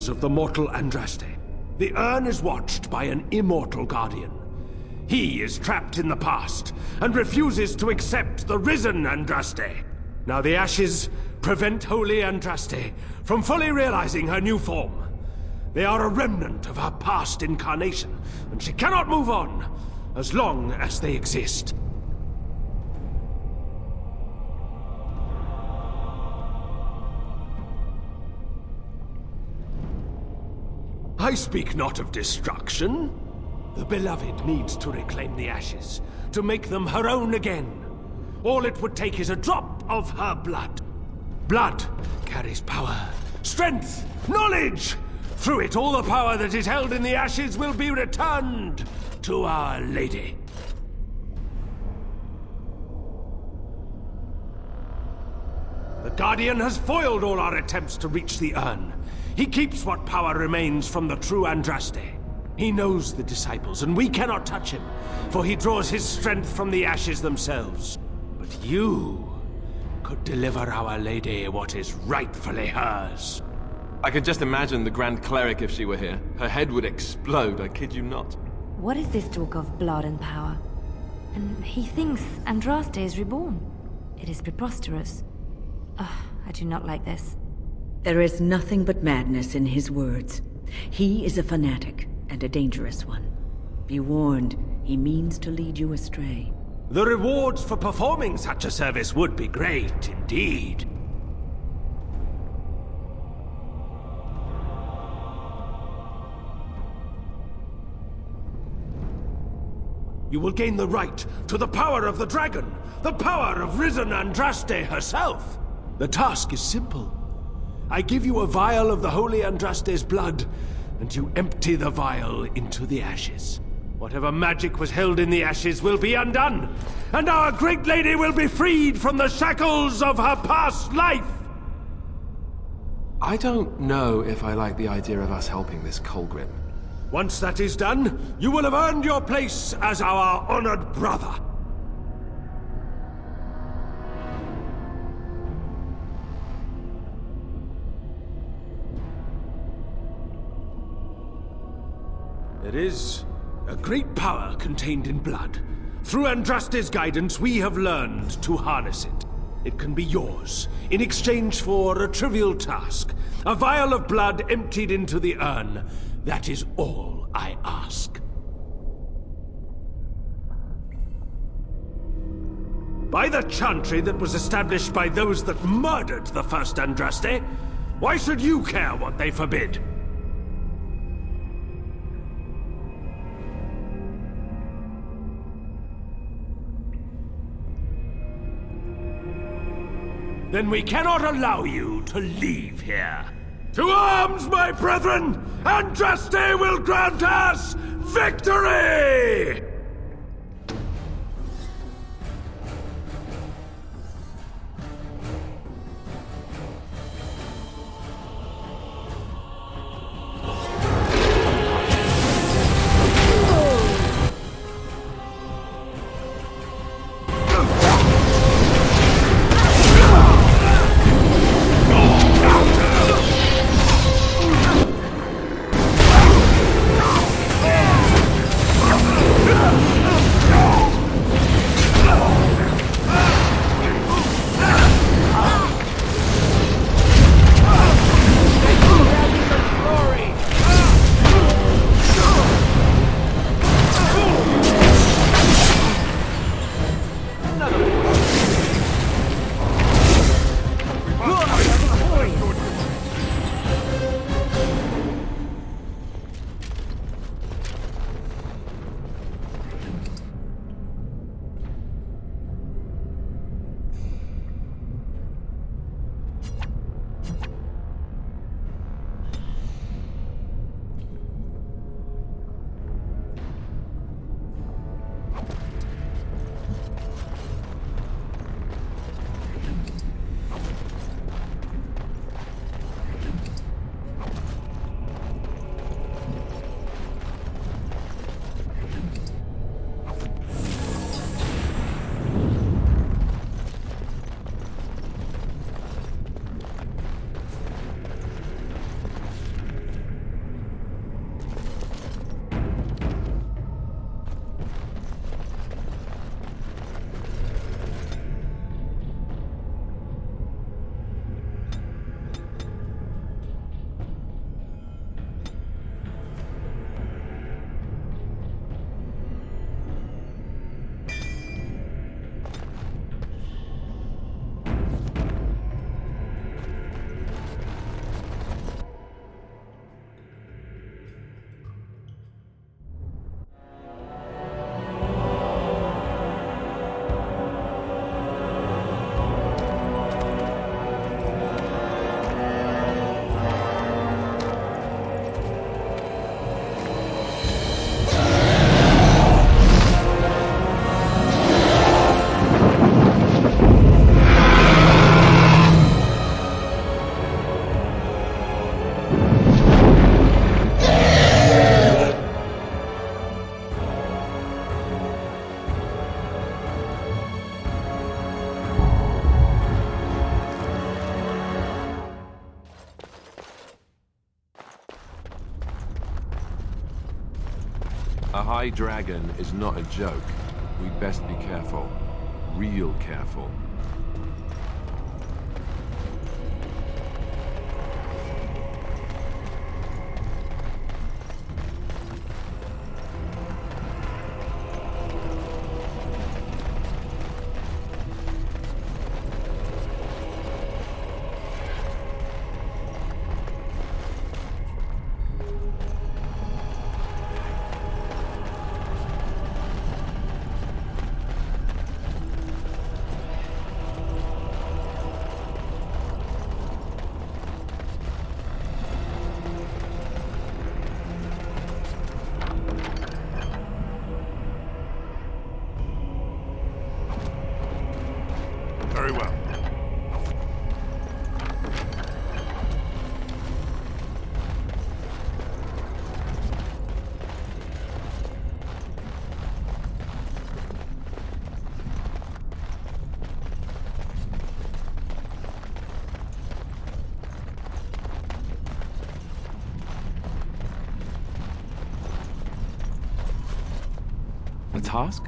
of the mortal Andraste. The urn is watched by an immortal guardian. He is trapped in the past and refuses to accept the risen Andraste. Now the ashes prevent Holy Andraste from fully realizing her new form. They are a remnant of her past incarnation, and she cannot move on as long as they exist. I speak not of destruction. The beloved needs to reclaim the ashes, to make them her own again. All it would take is a drop of her blood. Blood carries power, strength, knowledge! Through it, all the power that is held in the ashes will be returned to Our Lady. The Guardian has foiled all our attempts to reach the urn. He keeps what power remains from the true Andraste. He knows the disciples, and we cannot touch him, for he draws his strength from the ashes themselves. But you could deliver Our Lady what is rightfully hers. I could just imagine the Grand Cleric if she were here. Her head would explode, I kid you not. What is this talk of blood and power? And he thinks Andraste is reborn. It is preposterous. I do not like this. There is nothing but madness in his words. He is a fanatic, and a dangerous one. Be warned, he means to lead you astray. The rewards for performing such a service would be great indeed. You will gain the right to the power of the dragon, the power of risen Andraste herself. The task is simple. I give you a vial of the Holy Andraste's blood, and you empty the vial into the ashes. Whatever magic was held in the ashes will be undone, and our great lady will be freed from the shackles of her past life! I don't know if I like the idea of us helping this Colgrim. Once that is done, you will have earned your place as our honored brother. There is a great power contained in blood. Through Andraste's guidance, we have learned to harness it. It can be yours, in exchange for a trivial task. A vial of blood emptied into the urn. That is all I ask. By the chantry that was established by those that murdered the first Andraste, why should you care what they forbid? Then we cannot allow you to leave here. To arms, my brethren! Andraste will grant us victory! A high dragon is not a joke. We'd best be careful. Real careful. Very well. A task?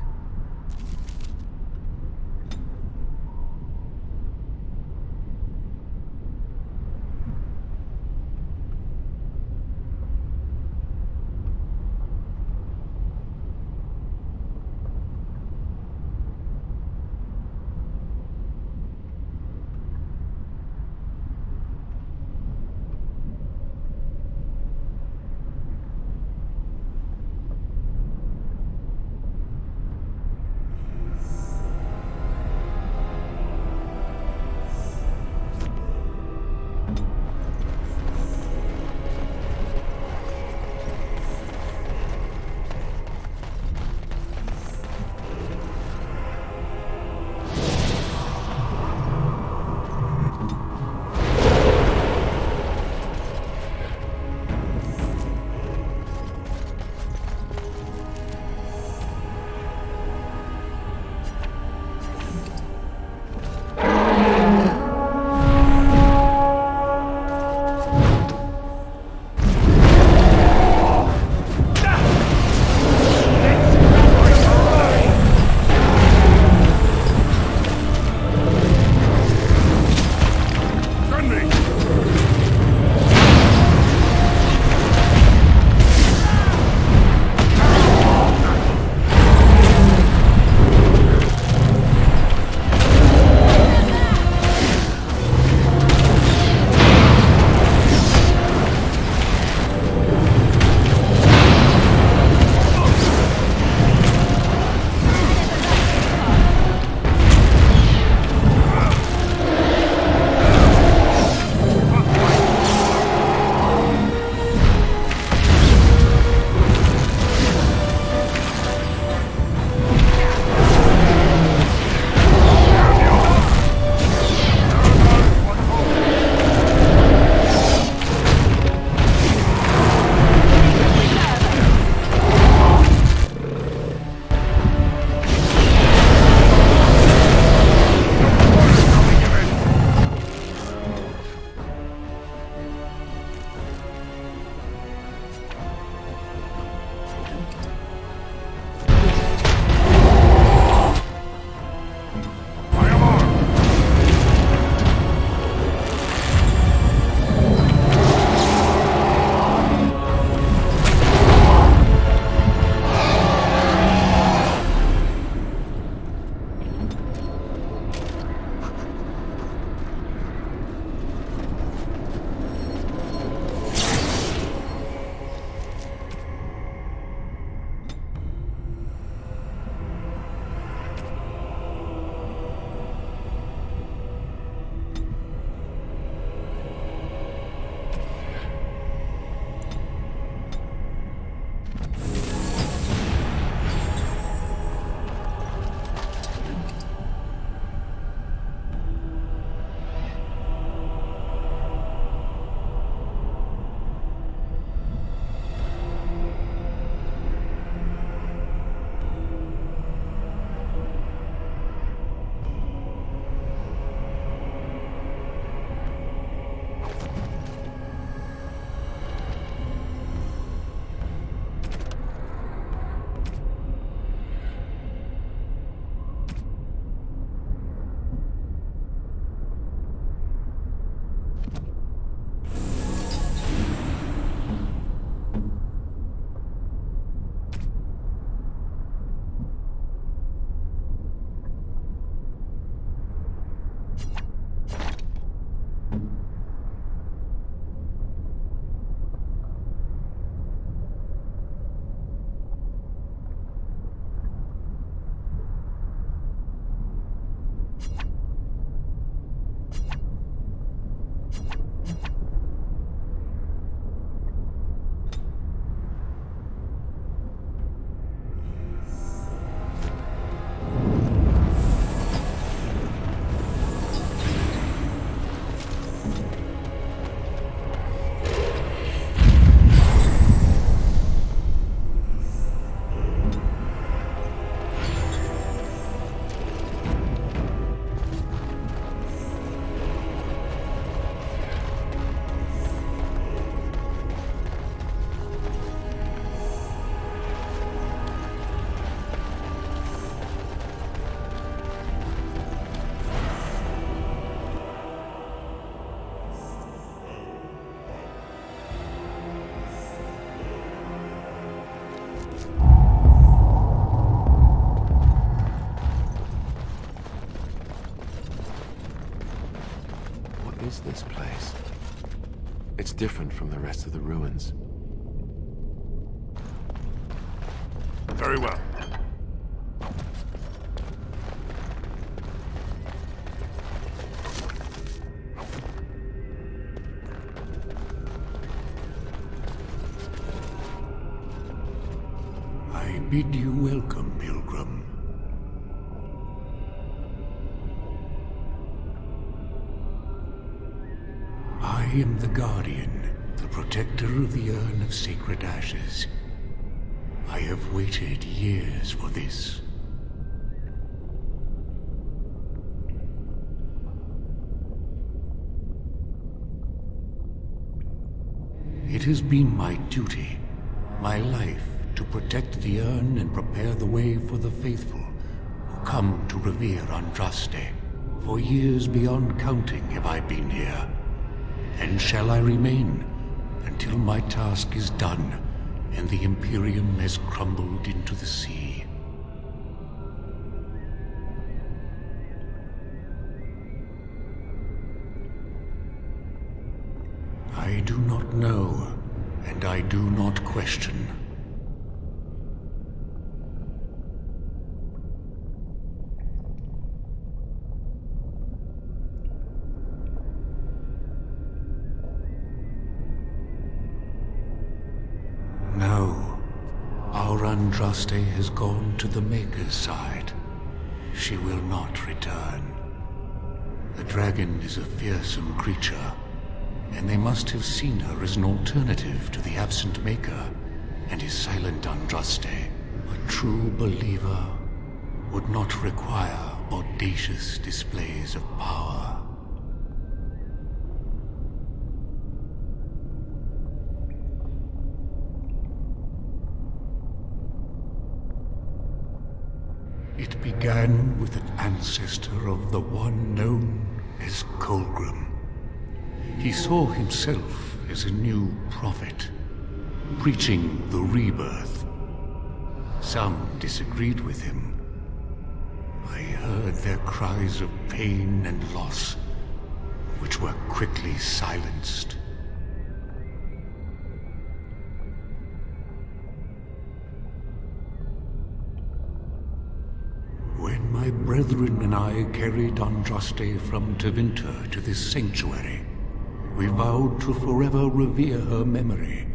It's different from the rest of the ruins. Very well. I bid you welcome, pilgrim. I am the Guardian, the protector of the Urn of Sacred Ashes. I have waited years for this. It has been my duty, my life, to protect the urn and prepare the way for the faithful who come to revere Andraste. For years beyond counting have I been here, and shall I remain until my task is done and the Imperium has crumbled into the sea. I do not know, and I do not question. No, our Andraste has gone to the Maker's side. She will not return. The dragon is a fearsome creature, and they must have seen her as an alternative to the absent Maker and his silent Andraste. A true believer would not require audacious displays of power. It began with an ancestor of the one known as Colgrim. He saw himself as a new prophet, preaching the rebirth. Some disagreed with him. I heard their cries of pain and loss, which were quickly silenced. When my brethren and I carried Andraste from Tevinter to this sanctuary, we vowed to forever revere her memory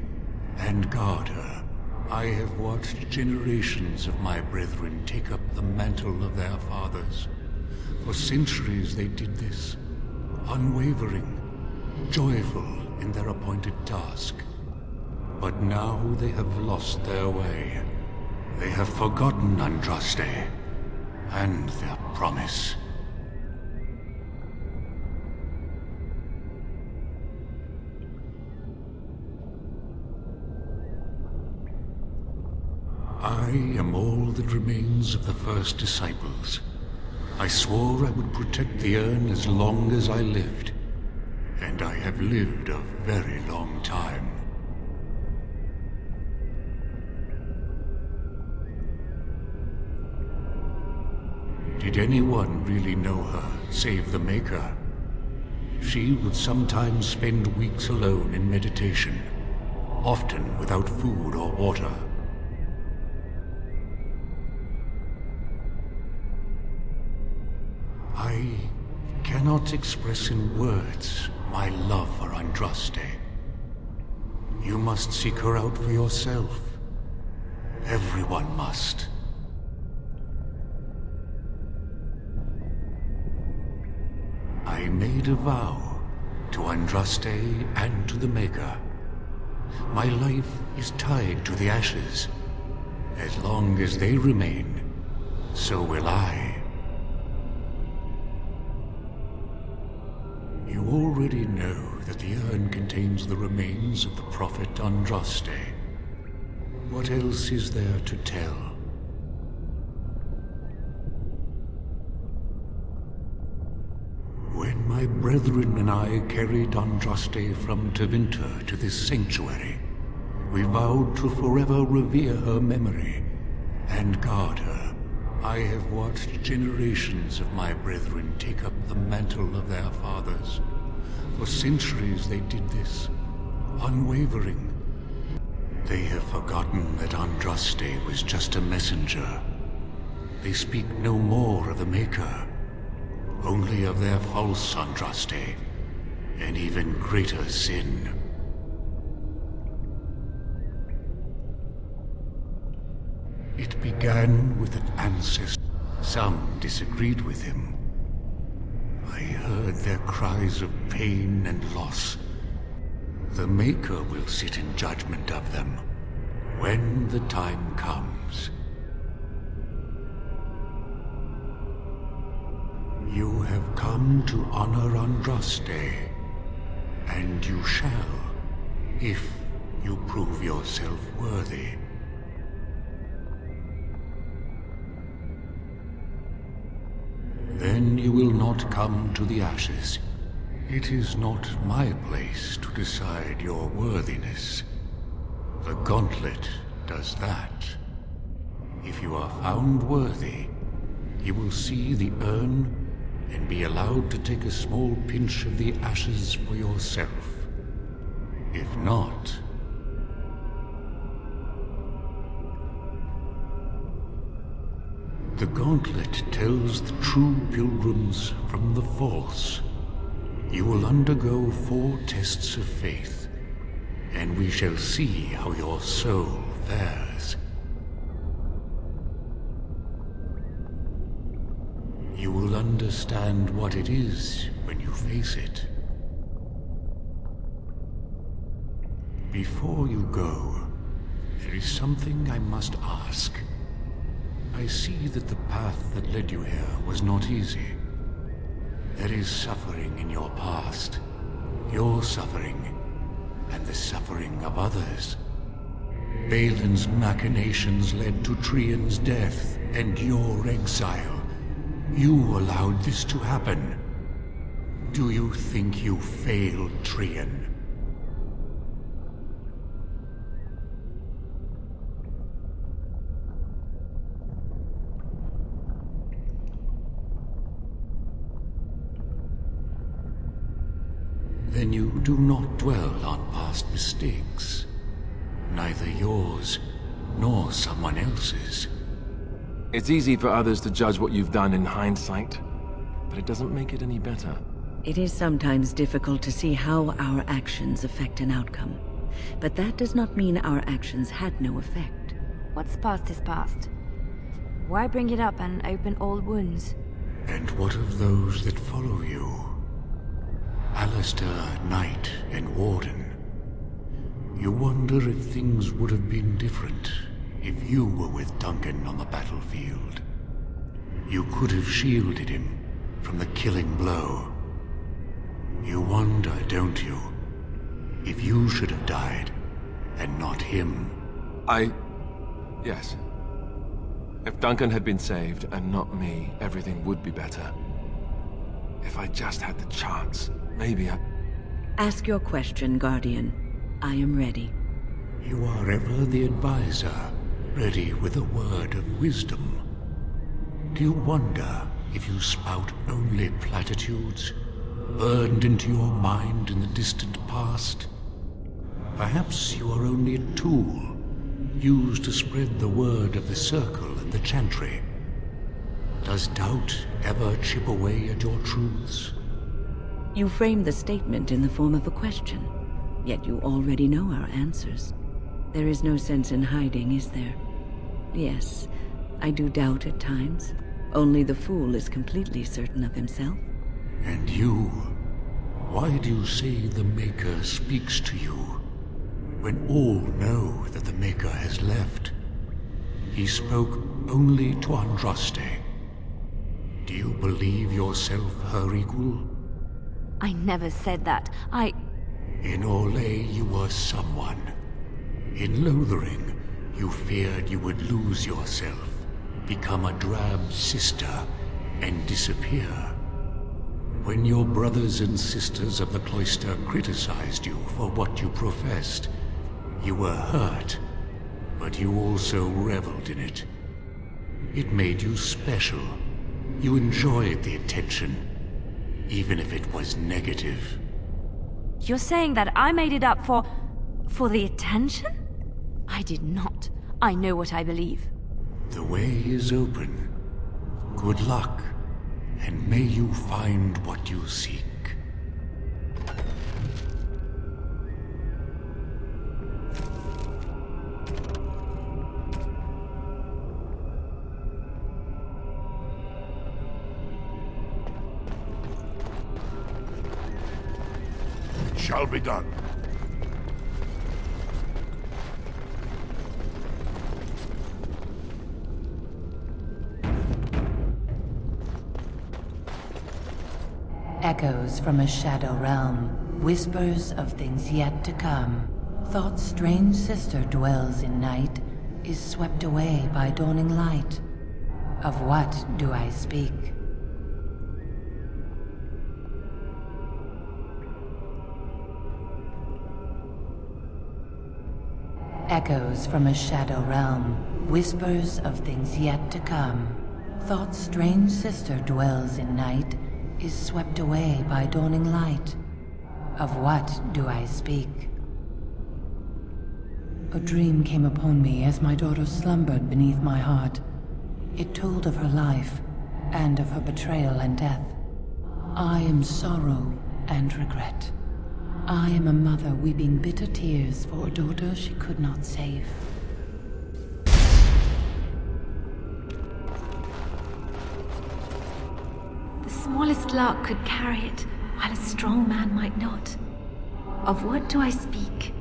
and guard her. I have watched generations of my brethren take up the mantle of their fathers. For centuries they did this, unwavering, joyful in their appointed task. But now they have lost their way. They have forgotten Andraste and their promise. I am all that remains of the first disciples. I swore I would protect the urn as long as I lived, and I have lived a very long time. Did anyone really know her, save the Maker? She would sometimes spend weeks alone in meditation, often without food or water. I cannot express in words my love for Andraste. You must seek her out for yourself. Everyone must. I made a vow to Andraste and to the Maker. My life is tied to the ashes. As long as they remain, so will I. You already know that the urn contains the remains of the prophet Andraste. What else is there to tell? When my brethren and I carried Andraste from Tevinter to this sanctuary, we vowed to forever revere her memory and guard her. I have watched generations of my brethren take up the mantle of their fathers. For centuries they did this, unwavering. They have forgotten that Andraste was just a messenger. They speak no more of the Maker, only of their false Andraste, an even greater sin. It began with an ancestor. Some disagreed with him. I heard their cries of pain and loss. The Maker will sit in judgment of them when the time comes. You have come to honor Andraste, and you shall, if you prove yourself worthy. Then you will not come to the ashes. It is not my place to decide your worthiness. The gauntlet does that. If you are found worthy, you will see the urn and be allowed to take a small pinch of the ashes for yourself. If not, the gauntlet tells the true pilgrims from the false. You will undergo 4 tests of faith, and we shall see how your soul fares. You will understand what it is when you face it. Before you go, there is something I must ask. I see that the path that led you here was not easy. There is suffering in your past. Your suffering, and the suffering of others. Balin's machinations led to Trian's death and your exile. You allowed this to happen. Do you think you failed Trian? Then you do not dwell on past mistakes. Neither yours, nor someone else's. It's easy for others to judge what you've done in hindsight, but it doesn't make it any better. It is sometimes difficult to see how our actions affect an outcome. But that does not mean our actions had no effect. What's past is past. Why bring it up and open old wounds? And what of those that follow you? Alistair, Knight, and Warden. You wonder if things would have been different if you were with Duncan on the battlefield. You could have shielded him from the killing blow. You wonder, don't you, if you should have died and not him? Yes. If Duncan had been saved and not me, everything would be better. If I just had the chance, maybe I... Ask your question, Guardian. I am ready. You are ever the advisor, ready with a word of wisdom. Do you wonder if you spout only platitudes, burned into your mind in the distant past? Perhaps you are only a tool, used to spread the word of the Circle and the Chantry. Does doubt ever chip away at your truths? You framed the statement in the form of a question, yet you already know our answers. There is no sense in hiding, is there? Yes, I do doubt at times. Only the fool is completely certain of himself. And you? Why do you say the Maker speaks to you, when all know that the Maker has left? He spoke only to Andraste. Do you believe yourself her equal? I never said that. In Orlais, you were someone. In Lothering, you feared you would lose yourself, become a drab sister, and disappear. When your brothers and sisters of the cloister criticized you for what you professed, you were hurt, but you also reveled in it. It made you special. You enjoyed the attention, even if it was negative. You're saying that I made it up for... For the attention? I did not. I know what I believe. The way is open. Good luck, and may you find what you seek. Shall be done. Echoes from a shadow realm, whispers of things yet to come. Thought's strange sister dwells in night, is swept away by dawning light. Of what do I speak? Echoes from a shadow realm, whispers of things yet to come. Thought's strange sister dwells in night, is swept away by dawning light. Of what do I speak? A dream came upon me as my daughter slumbered beneath my heart. It told of her life, and of her betrayal and death. I am sorrow and regret. I am a mother weeping bitter tears for a daughter she could not save. The smallest lark could carry it, while a strong man might not. Of what do I speak?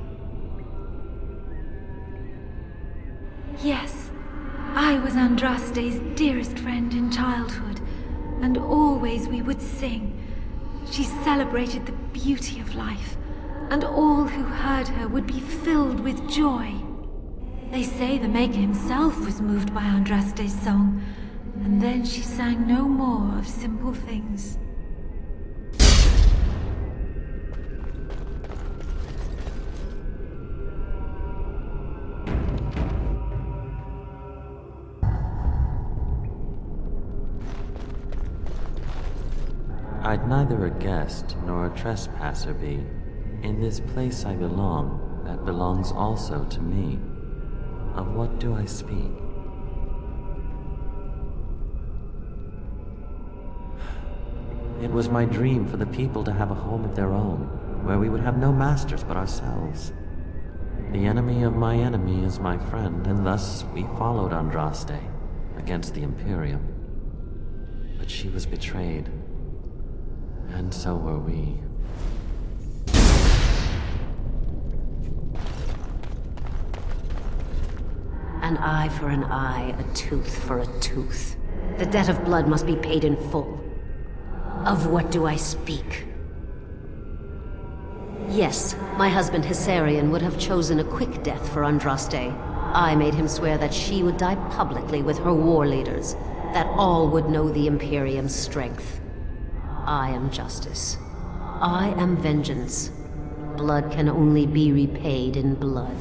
Yes, I was Andraste's dearest friend in childhood, and always we would sing. She celebrated the beauty of life, and all who heard her would be filled with joy. They say the Maker himself was moved by Andraste's song, and then she sang no more of simple things. I'd neither a guest nor a trespasser be. In this place I belong, that belongs also to me. Of what do I speak? It was my dream for the people to have a home of their own, where we would have no masters but ourselves. The enemy of my enemy is my friend, and thus we followed Andraste against the Imperium. But she was betrayed, and so were we. An eye for an eye, a tooth for a tooth. The debt of blood must be paid in full. Of what do I speak? Yes, my husband Hissarion would have chosen a quick death for Andraste. I made him swear that she would die publicly with her war leaders, that all would know the Imperium's strength. I am justice. I am vengeance. Blood can only be repaid in blood.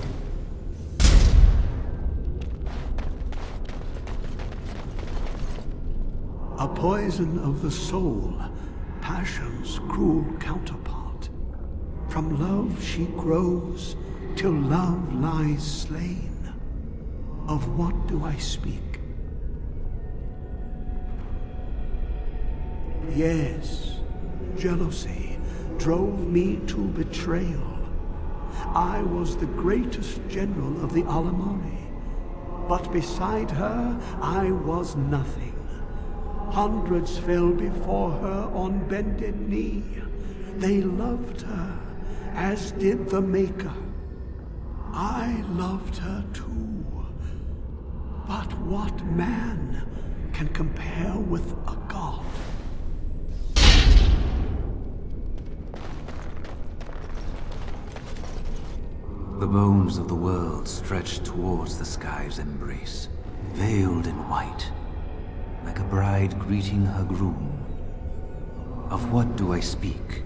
A poison of the soul, passion's cruel counterpart. From love she grows, till love lies slain. Of what do I speak? Yes, jealousy drove me to betrayal. I was the greatest general of the armory, but beside her I was nothing. Hundreds fell before her on bended knee. They loved her, as did the Maker. I loved her too. But what man can compare with a god? The bones of the world stretched towards the sky's embrace, veiled in white, like a bride greeting her groom. Of what do I speak?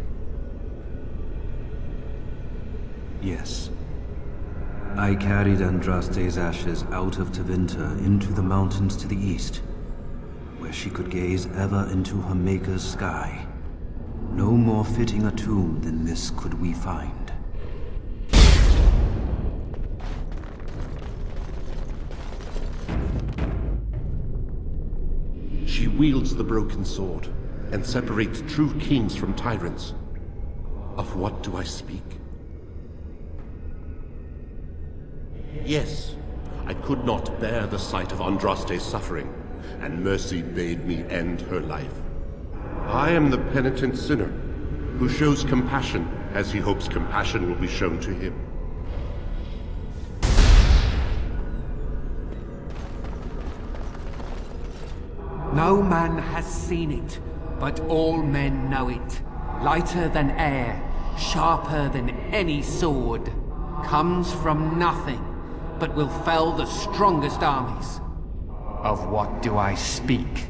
Yes. I carried Andraste's ashes out of Tevinter into the mountains to the east, where she could gaze ever into her Maker's sky. No more fitting a tomb than this could we find. She wields the broken sword and separates true kings from tyrants. Of what do I speak? Yes, I could not bear the sight of Andraste's suffering, and mercy bade me end her life. I am the penitent sinner who shows compassion as he hopes compassion will be shown to him. No man has seen it, but all men know it. Lighter than air, sharper than any sword. Comes from nothing, but will fell the strongest armies. Of what do I speak?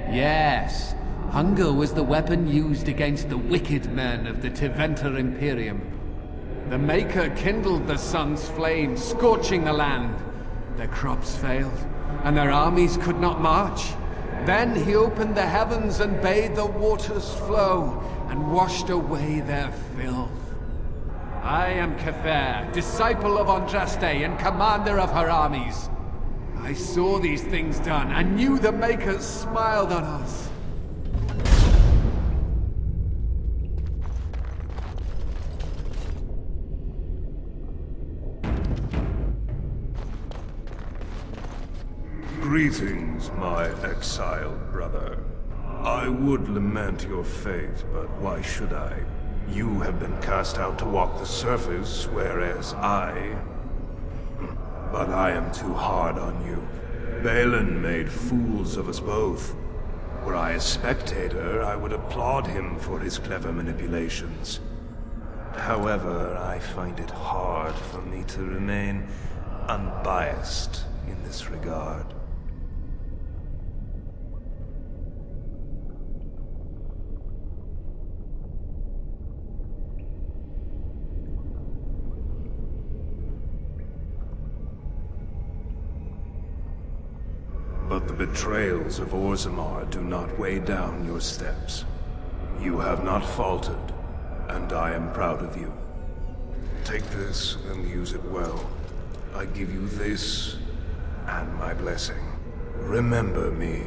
Yes, hunger was the weapon used against the wicked men of the Tavern Imperium. The Maker kindled the sun's flame, scorching the land. Their crops failed, and their armies could not march. Then he opened the heavens and bade the waters flow, and washed away their filth. I am Kefir, disciple of Andraste and commander of her armies. I saw these things done, and knew the Makers smiled on us. Greetings, my exiled brother. I would lament your fate, but why should I? You have been cast out to walk the surface, whereas I... But I am too hard on you. Balin made fools of us both. Were I a spectator, I would applaud him for his clever manipulations. However, I find it hard for me to remain unbiased in this regard. But the betrayals of Orzammar do not weigh down your steps. You have not faltered, and I am proud of you. Take this and use it well. I give you this and my blessing. Remember me.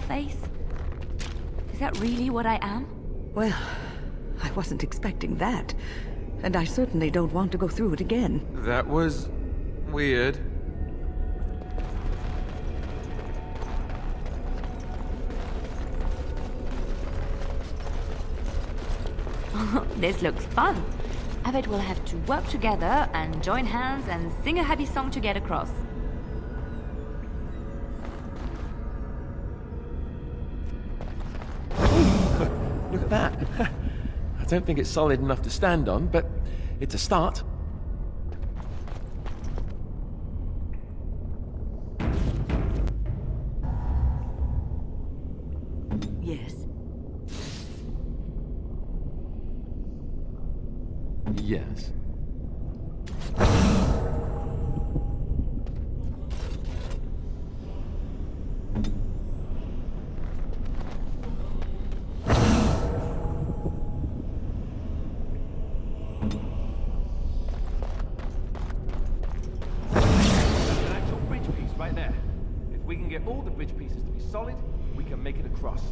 Face? Is that really what I am? Well, I wasn't expecting that. And I certainly don't want to go through it again. That was... weird. This looks fun. I bet we'll have to work together and join hands and sing a happy song to get across. Look at that. I don't think it's solid enough to stand on, but it's a start. Yes. Yes. Right there. If we can get all the bridge pieces to be solid, we can make it across.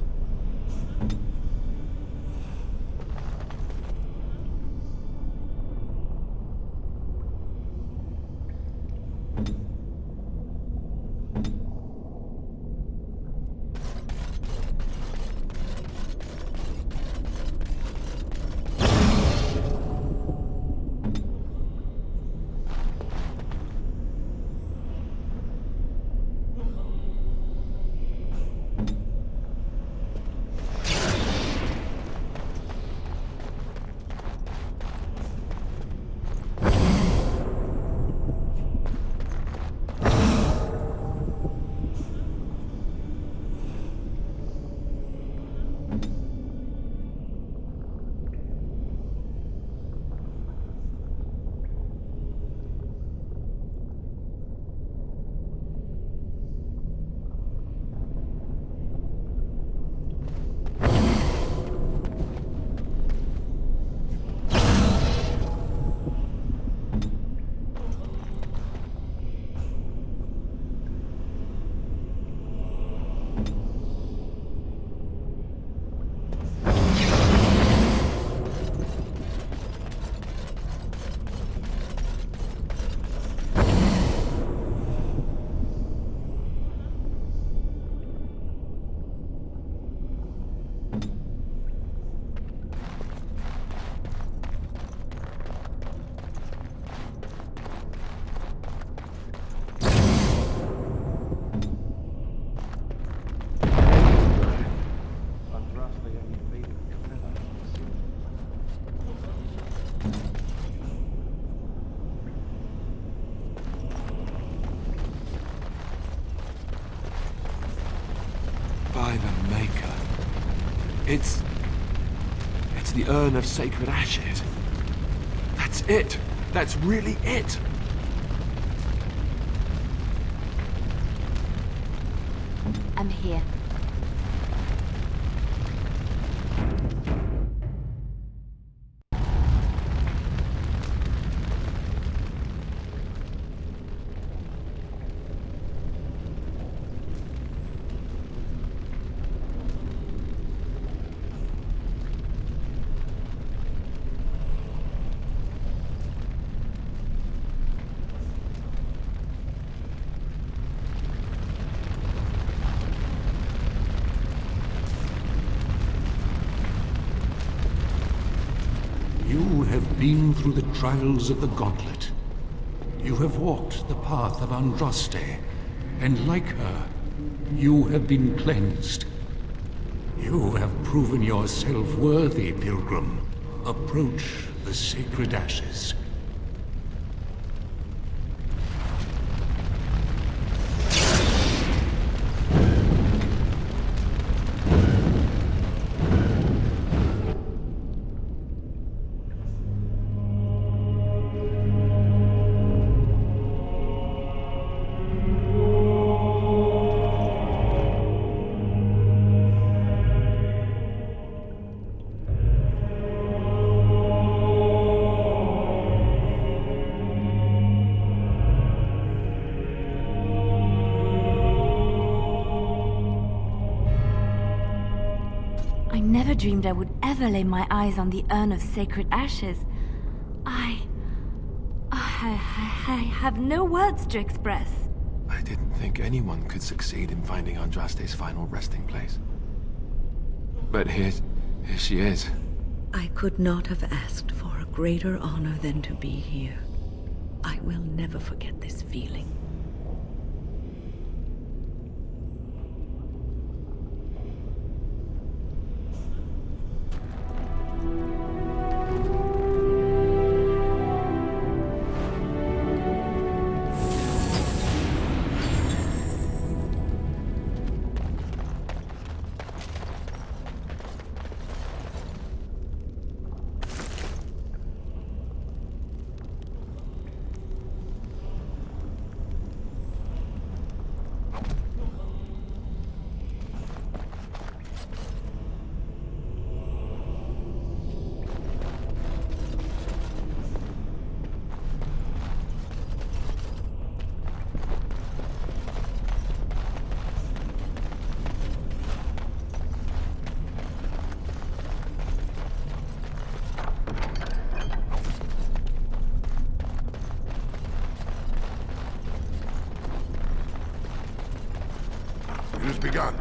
By the Maker. It's the urn of sacred ashes. That's it. That's really it. I'm here. You have been through the trials of the Gauntlet. You have walked the path of Andraste, and like her, you have been cleansed. You have proven yourself worthy, Pilgrim. Approach the sacred ashes. I never dreamed I would ever lay my eyes on the urn of sacred ashes. I have no words to express. I didn't think anyone could succeed in finding Andraste's final resting place. But here she is. I could not have asked for a greater honor than to be here. I will never forget this feeling. has begun.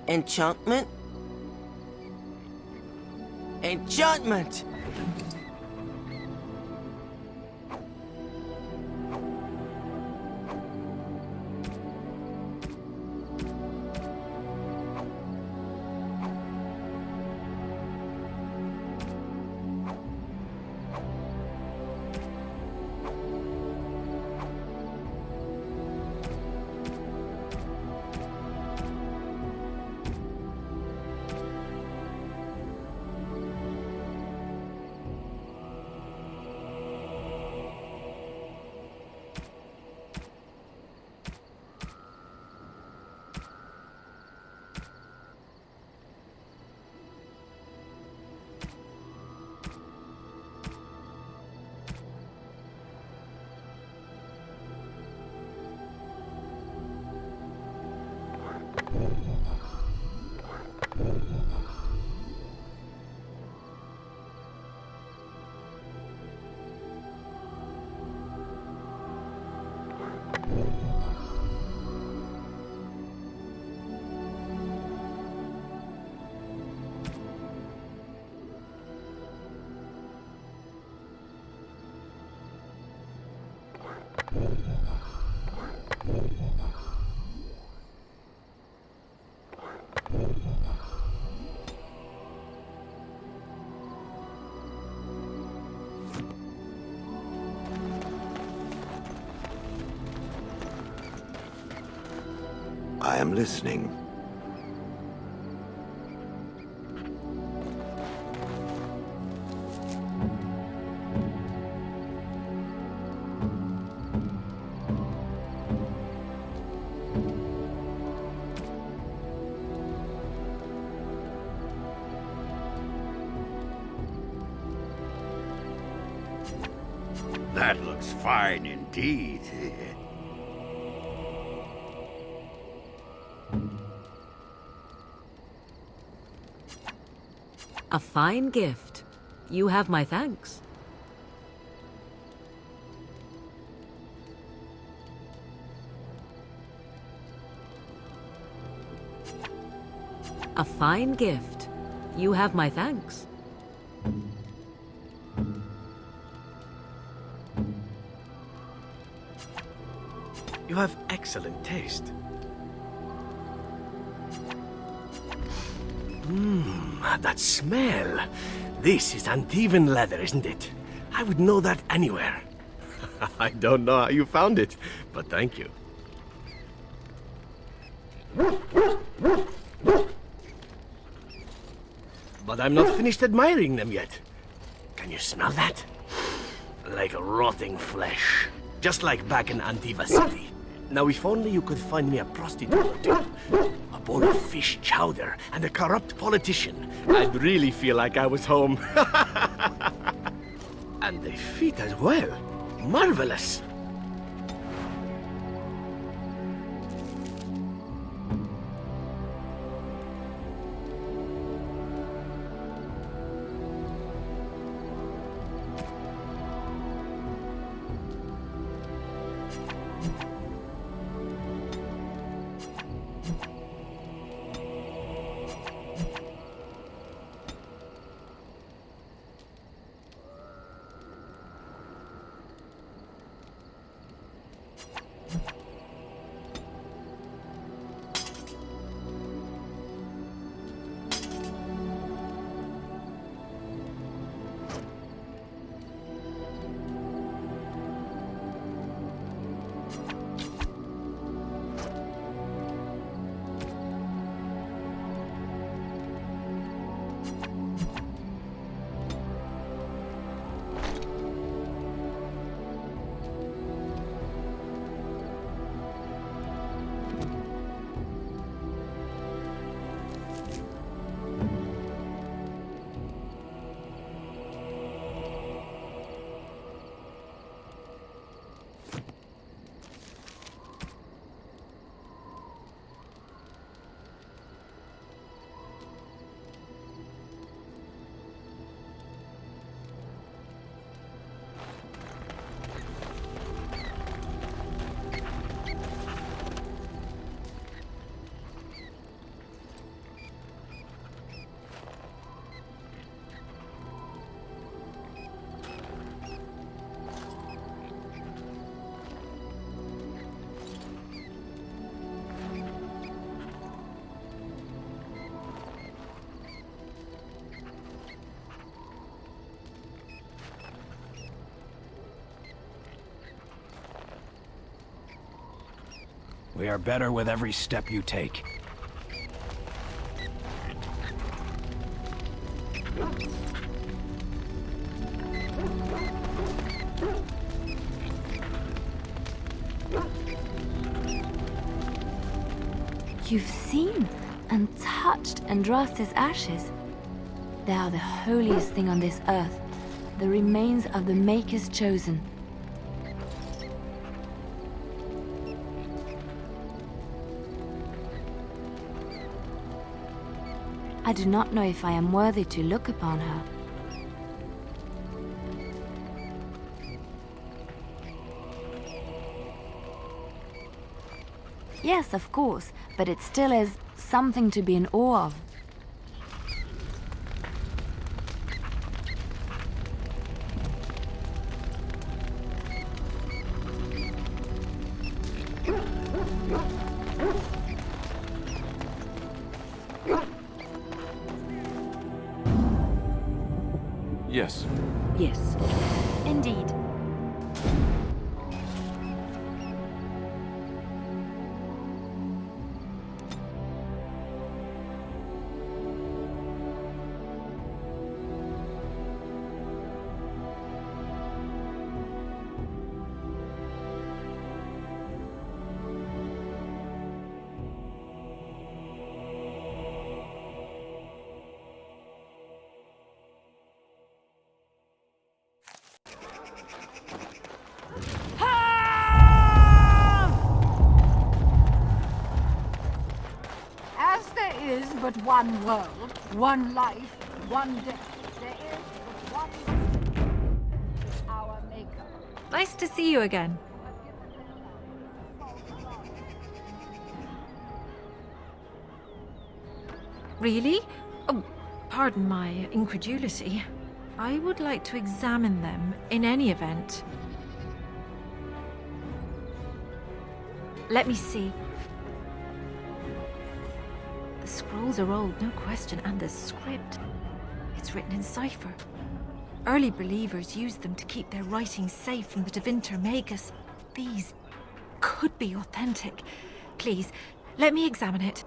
Enchantment? Enchantment! I am listening. That looks fine indeed. A fine gift. You have my thanks. A fine gift. You have my thanks. You have excellent taste. That smell. This is Antivan leather, isn't it? I would know that anywhere. I don't know how you found it, but thank you. But I'm not finished admiring them yet. Can you smell that? Like rotting flesh. Just like back in Antiva City. Now, if only you could find me a prostitute or two, a bowl of fish chowder, and a corrupt politician, I'd really feel like I was home. And the feet as well. Marvelous! We are better with every step you take. You've seen and touched Andraste's ashes. They are the holiest thing on this earth, the remains of the Maker's chosen. I do not know if I am worthy to look upon her. Yes, of course, but it still is something to be in awe of. Yes. Yes. Indeed. Is but one world, one life, one death. There is but one our Maker. Nice to see you again. Really? Oh, pardon my incredulity. I would like to examine them in any event. Let me see. The scrolls are old, no question, and the script. It's written in cipher. Early believers used them to keep their writings safe from the Tevinter Magus. These could be authentic. Please, let me examine it.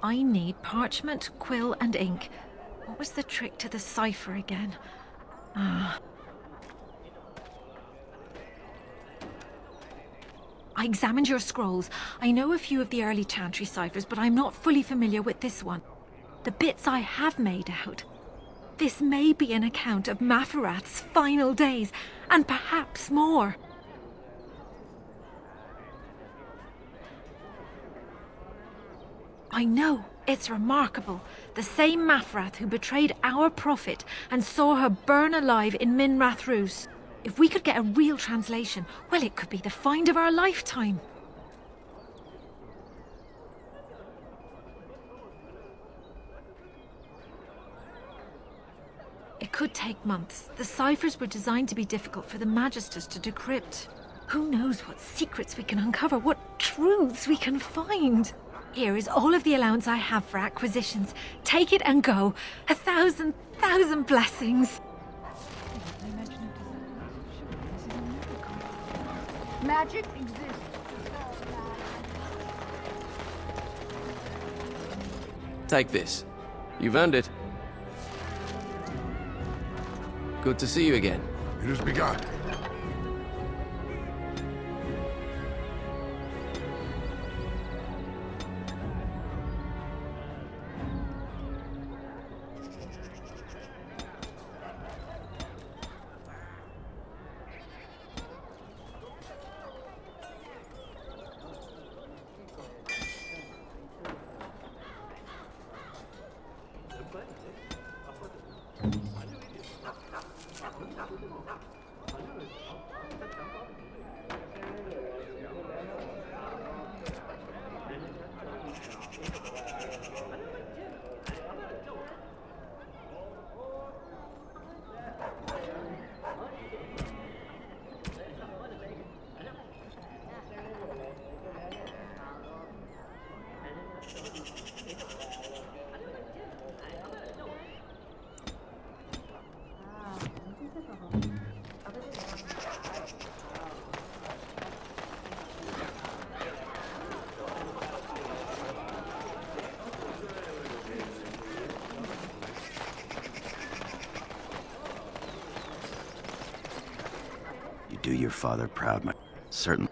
I need parchment, quill, and ink. What was the trick to the cipher again? I examined your scrolls. I know a few of the early Chantry ciphers, but I'm not fully familiar with this one. the bits I have made out. This may be an account of Maferath's final days, and perhaps more. I know, it's remarkable. The same Maferath who betrayed our prophet and saw her burn alive in Minrath Rus. If we could get a real translation, well, it could be the find of our lifetime. It could take months. The ciphers were designed to be difficult for the Magisters to decrypt. Who knows what secrets we can uncover, what truths we can find. Here is all of the allowance I have for acquisitions. Take it and go. 1,000 blessings. Magic exists. Take this. You've earned it. Good to see you again. It has begun. Do your father proud, my... Certainly.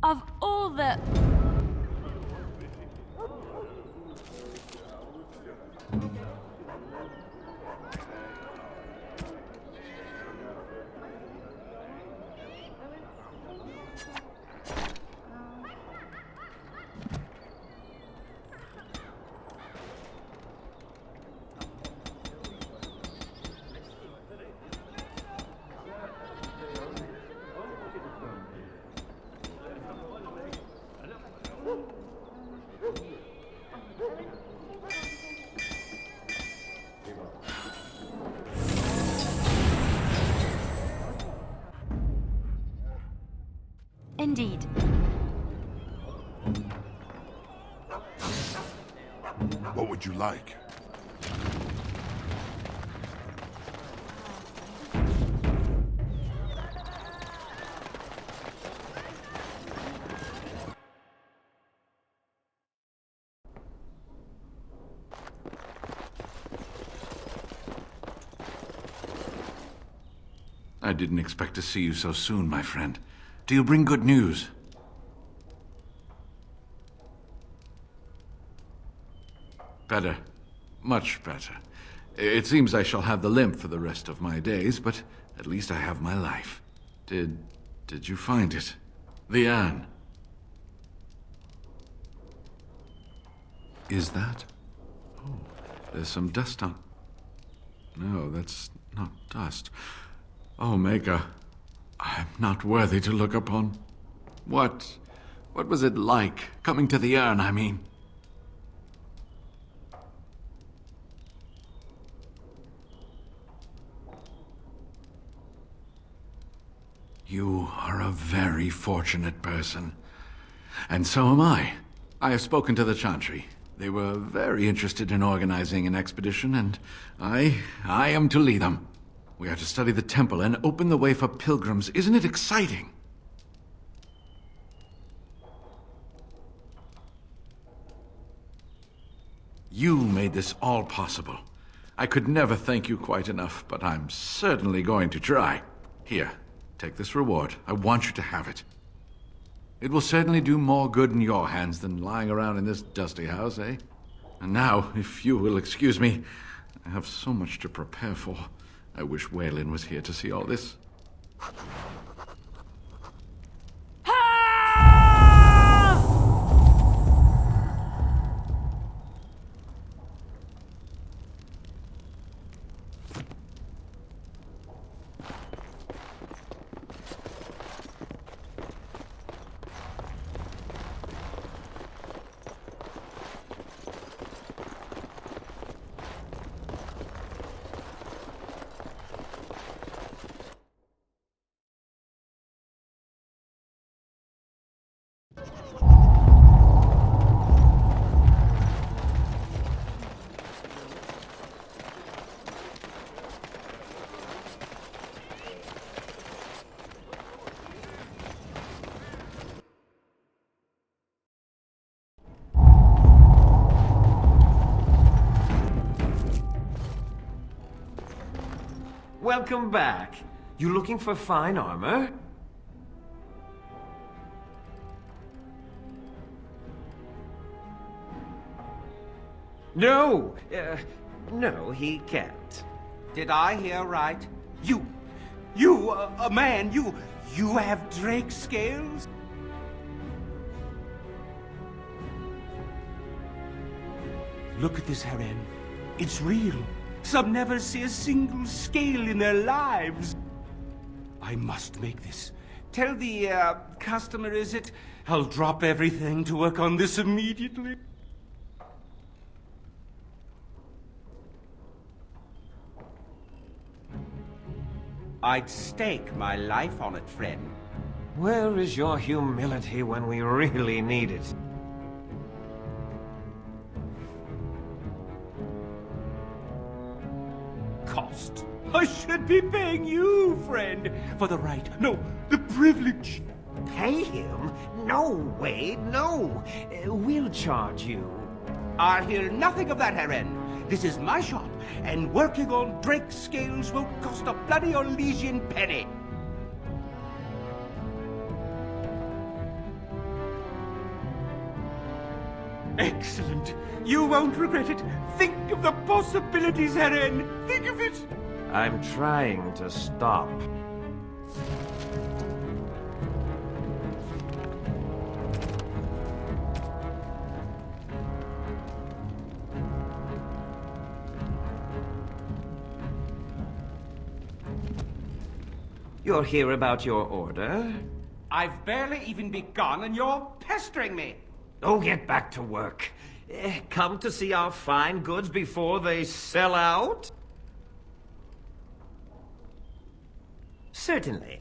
Of all the... Indeed. What would you like? I didn't expect to see you so soon, my friend. Do you bring good news? Better. Much better. It seems I shall have the limp for the rest of my days, but at least I have my life. Did you find it? The urn? Is that? Oh, there's some dust on... No, that's not dust. Oh, Maker, I'm not worthy to look upon. What was it like, coming to the urn, I mean? You are a very fortunate person. And so am I. I have spoken to the Chantry. They were very interested in organizing an expedition, and I am to lead them. We are to study the temple and open the way for pilgrims. Isn't it exciting? You made this all possible. I could never thank you quite enough, but I'm certainly going to try. Here, take this reward. I want you to have it. It will certainly do more good in your hands than lying around in this dusty house, eh? And now, if you will excuse me, I have so much to prepare for. I wish Waylon was here to see all this. Welcome back. You looking for fine armor? No, no, he can't. Did I hear right? You, a man, you have drake scales? Look at this harem. It's real. Some never see a single scale in their lives. I must make this. Tell the, customer, is it? I'll drop everything to work on this immediately. I'd stake my life on it, friend. Where is your humility when we really need it? Cost. I should be paying you, friend, for the right, no, the privilege. Pay him? No way, no. We'll charge you. I'll hear nothing of that, Heron. This is my shop, and working on drake scales won't cost a bloody Orlesian penny. Excellent. You won't regret it. Think of the possibilities, Heren. Think of it. I'm trying to stop. You're here about your order? I've barely even begun and you're pestering me. Oh, get back to work. Come to see our fine goods before they sell out? Certainly.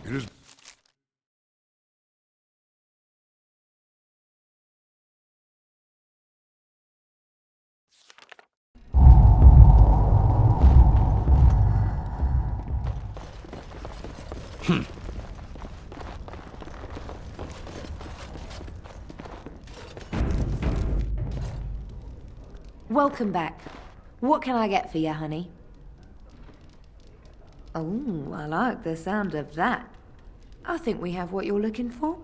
It is... Welcome back. What can I get for you, honey? Oh, I like the sound of that. I think we have what you're looking for.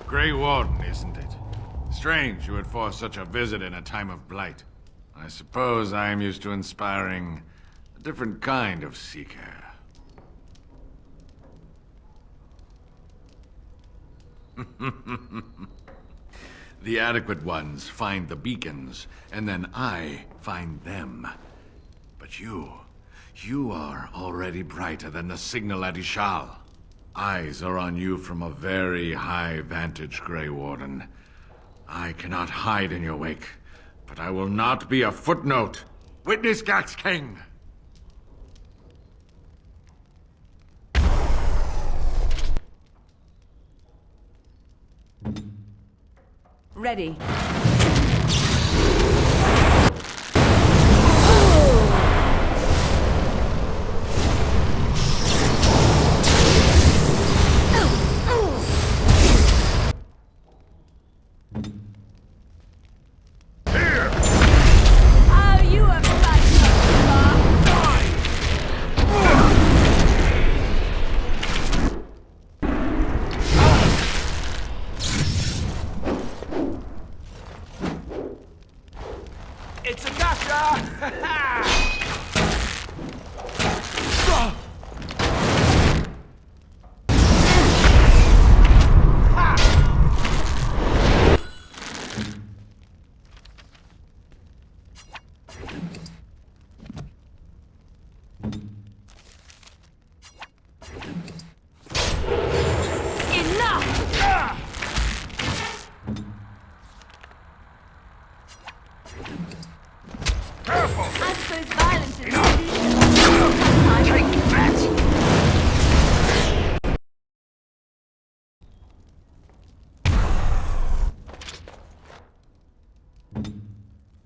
Grey Warden, isn't it? Strange you would force such a visit in a time of blight. I suppose I am used to inspiring a different kind of seeker. The adequate ones find the beacons, and then I find them. But you are already brighter than the signal at Ishal. Eyes are on you from a very high vantage, Grey Warden. I cannot hide in your wake, but I will not be a footnote. Witness Gax King! Ready. It's a gotcha!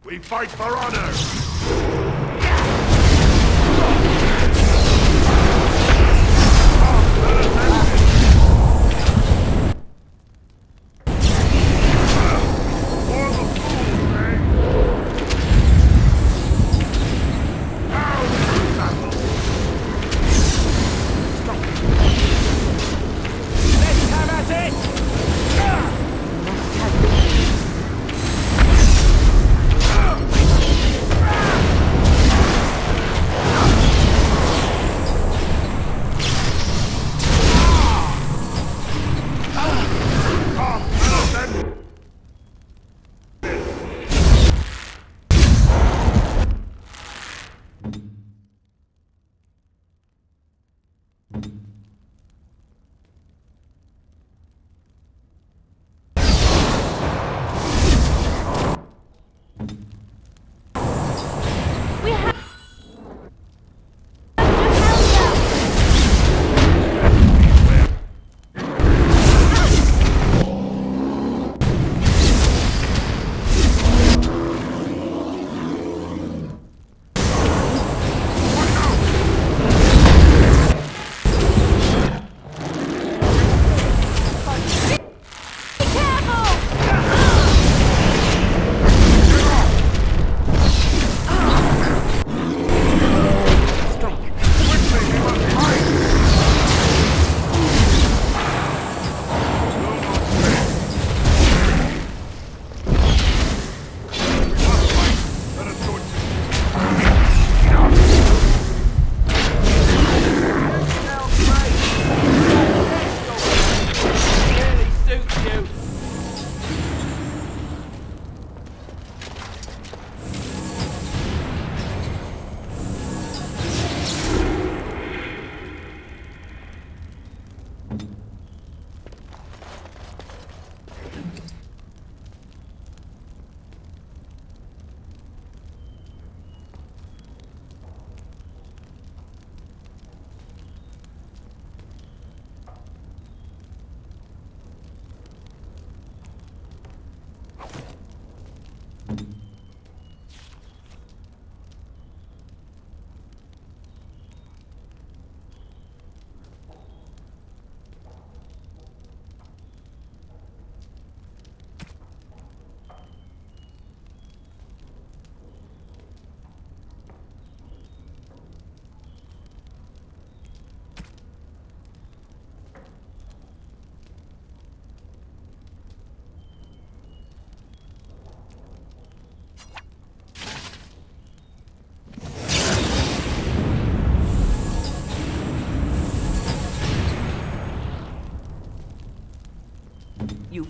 We fight for honor!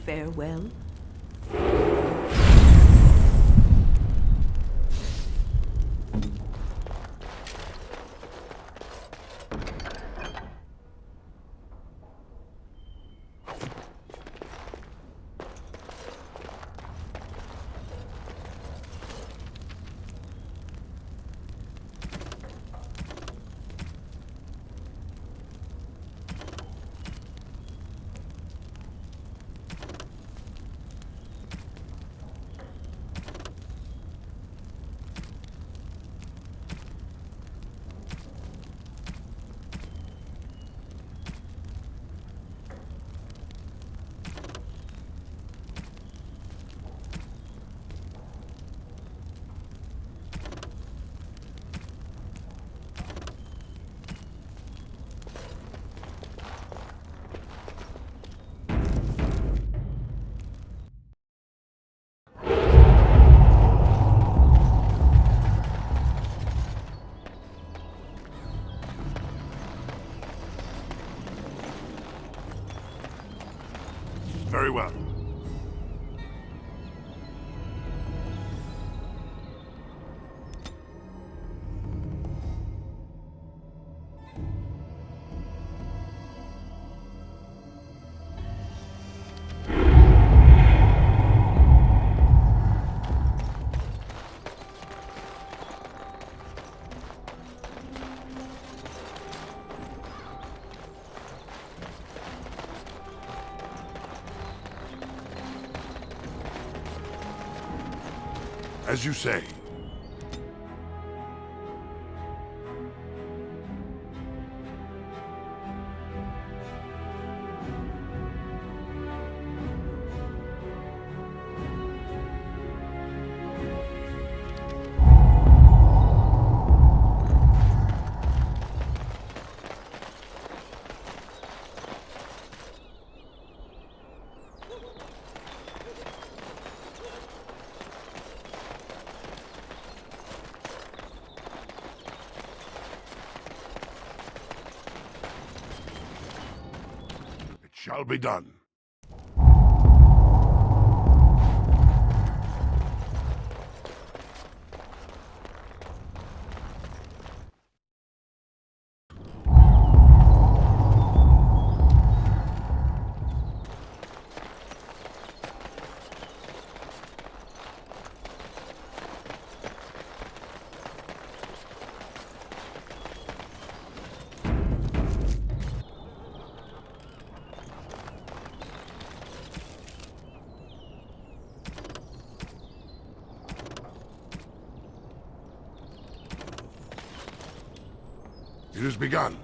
farewell? Very well. As you say. Shall be done. It has begun.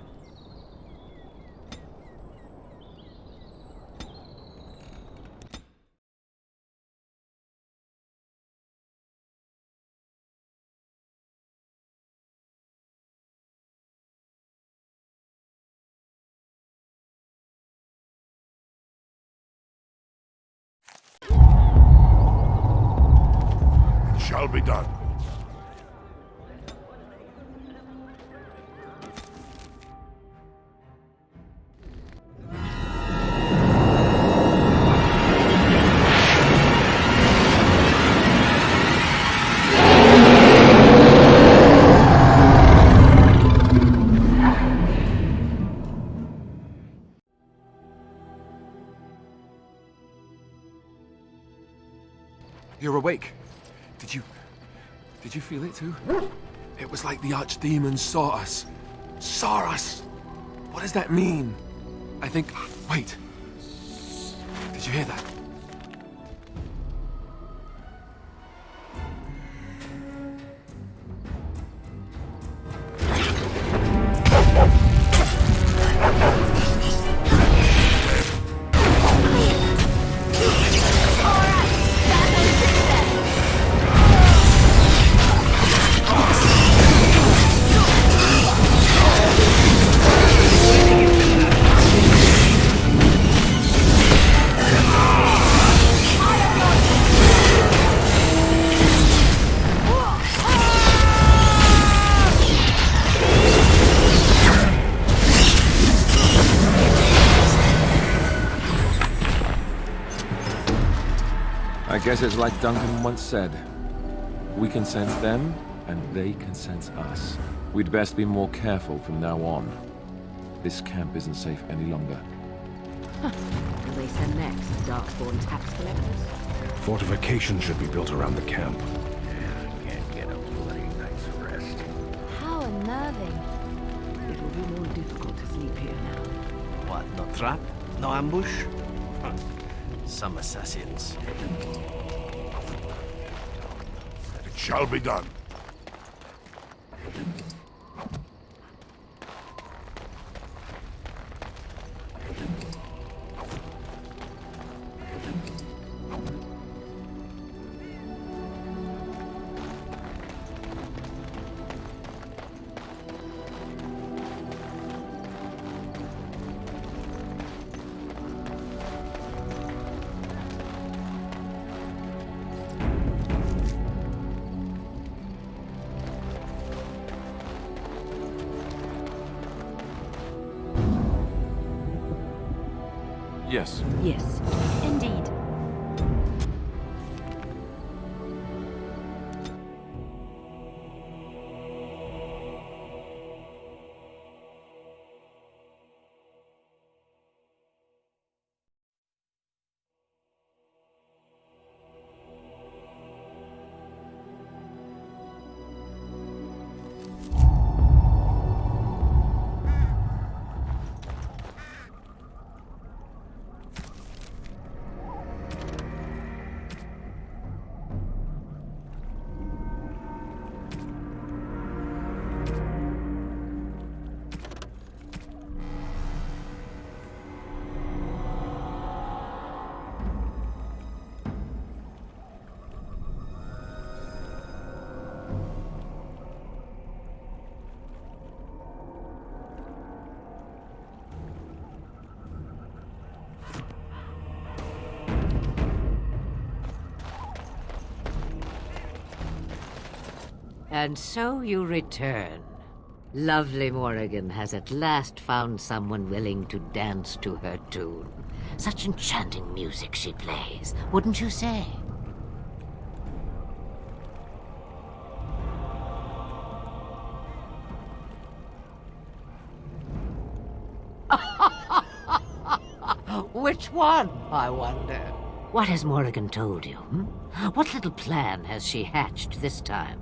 It shall be done. You're awake. Did you feel it too? It was like the archdemon saw us. Saw us! What does that mean? I think... Wait. Did you hear that? guess it's like Duncan once said. We can sense them, and they can sense us. We'd best be more careful from now on. This camp isn't safe any longer. Will they send next? Darkborn tax collectors? Fortifications should be built around the camp. Can't get a bloody night's rest. How unnerving. It will be more difficult to sleep here now. What, no trap? No ambush? Some assassins. It shall be done. Yes. Yes. Indeed. And so you return. Lovely Morrigan has at last found someone willing to dance to her tune. Such enchanting music she plays, wouldn't you say? Which one, I wonder? What has Morrigan told you? What little plan has she hatched this time?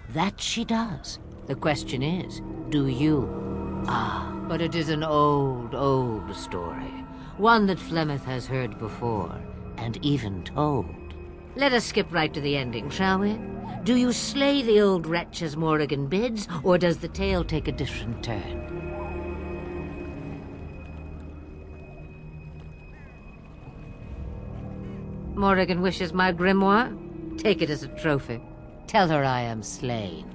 That she does. The question is, do you? Ah, but it is an old, old story. One that Flemeth has heard before, and even told. Let us skip right to the ending, shall we? Do you slay the old wretch as Morrigan bids, or does the tale take a different turn? Morrigan wishes my grimoire? Take it as a trophy. Tell her I am slain.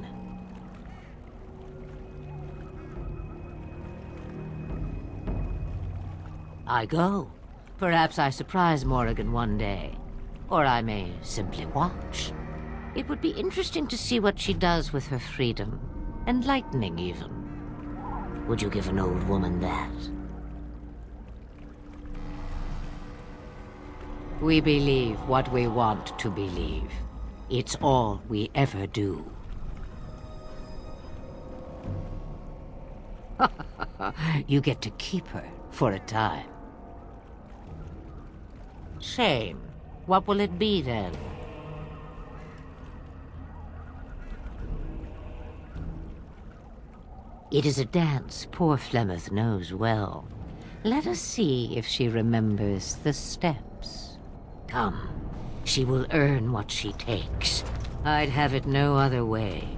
I go. Perhaps I surprise Morrigan one day. Or I may simply watch. It would be interesting to see what she does with her freedom. Enlightening, even. Would you give an old woman that? We believe what we want to believe. It's all we ever do. You get to keep her for a time. Shame. What will it be then? It is a dance poor Flemeth knows well. Let us see if she remembers the steps. Come. She will earn what she takes. I'd have it no other way.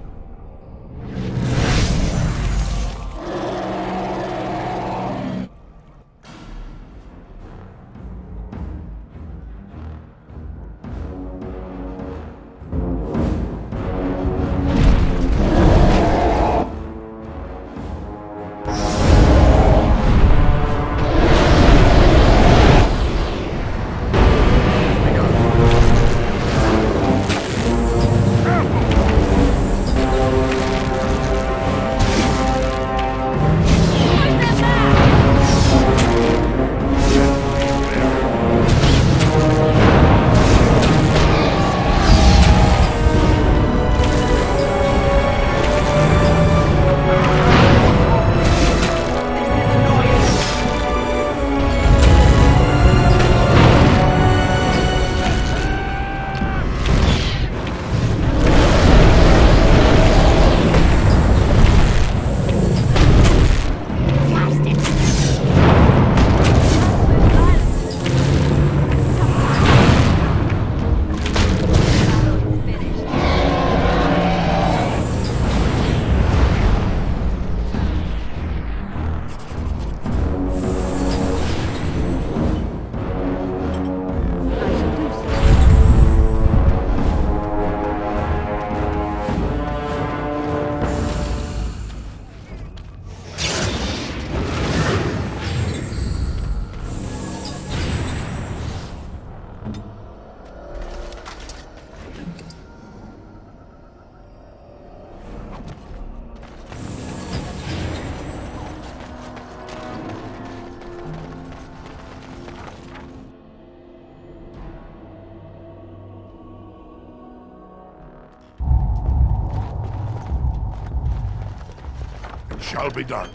shall be done.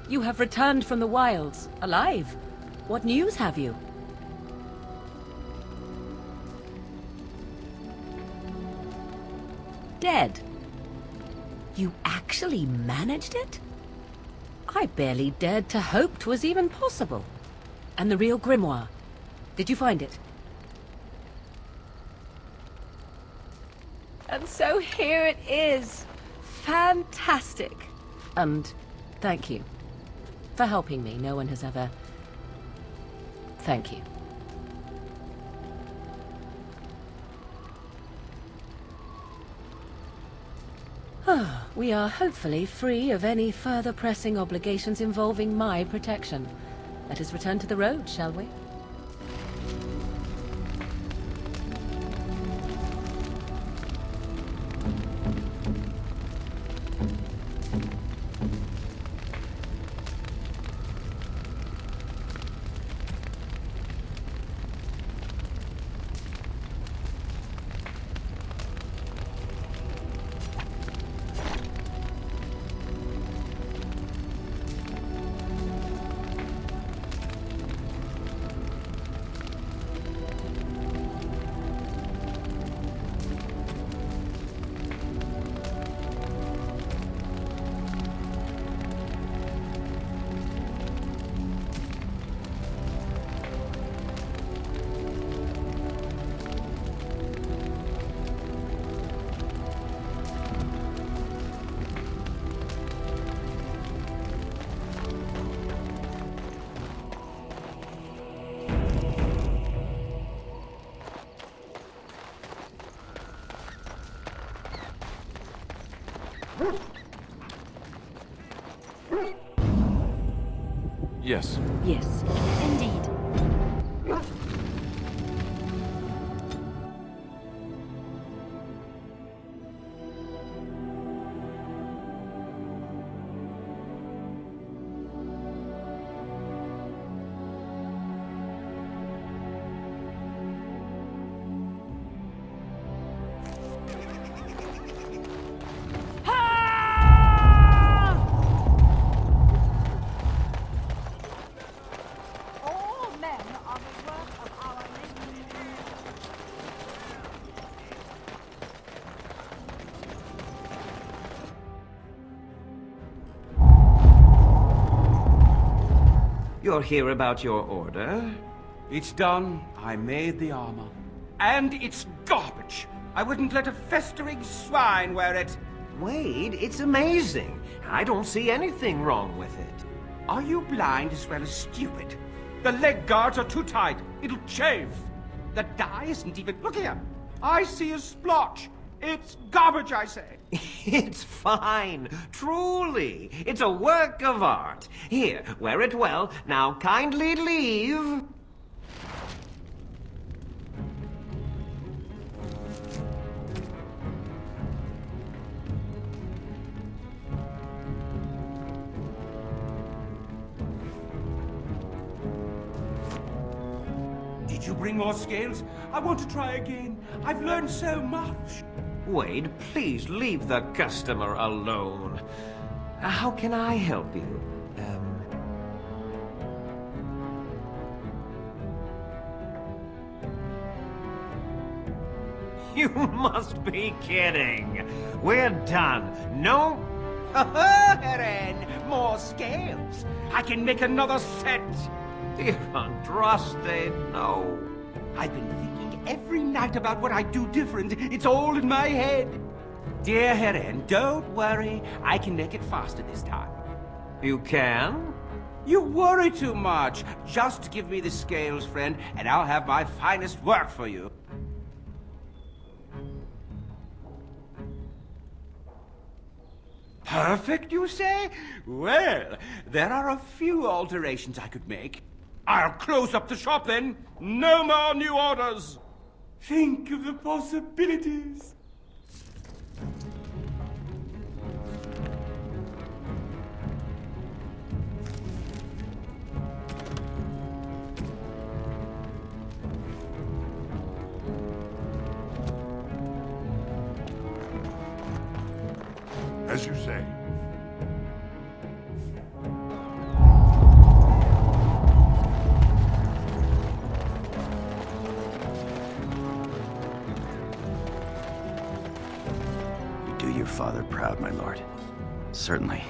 You have returned from the wilds, alive. What news have you? Dead. You actually managed it? I barely dared to hope 'twas even possible. And the real grimoire, did you find it? And so here it is. Fantastic. And thank you. For helping me. No one has ever... Thank you. We are hopefully free of any further pressing obligations involving my protection. Let us return to the road, shall we? Yes. Yes. Indeed. You're here about your order? It's done. I made the armor. And it's garbage. I wouldn't let a festering swine wear it. Wade, it's amazing. I don't see anything wrong with it. Are you blind as well as stupid? The leg guards are too tight. It'll chafe. The dye isn't even... Look here. I see a splotch. It's garbage, I say. It's fine. Truly. It's a work of art. Here, wear it well. Now kindly leave. Did you bring more scales? I want to try again. I've learned so much. Wade, please leave the customer alone. How can I help you? You must be kidding. We're done. No... Eren, more scales. I can make another set. Dear Andraste, no. I've been thinking every night about what I'd do different. It's all in my head. Dear Heren, don't worry. I can make it faster this time. You can? You worry too much. Just give me the scales, friend, and I'll have my finest work for you. Perfect, you say? Well, there are a few alterations I could make. I'll close up the shop then. No more new orders. Think of the possibilities. As you say. You do your father proud, my lord. Certainly.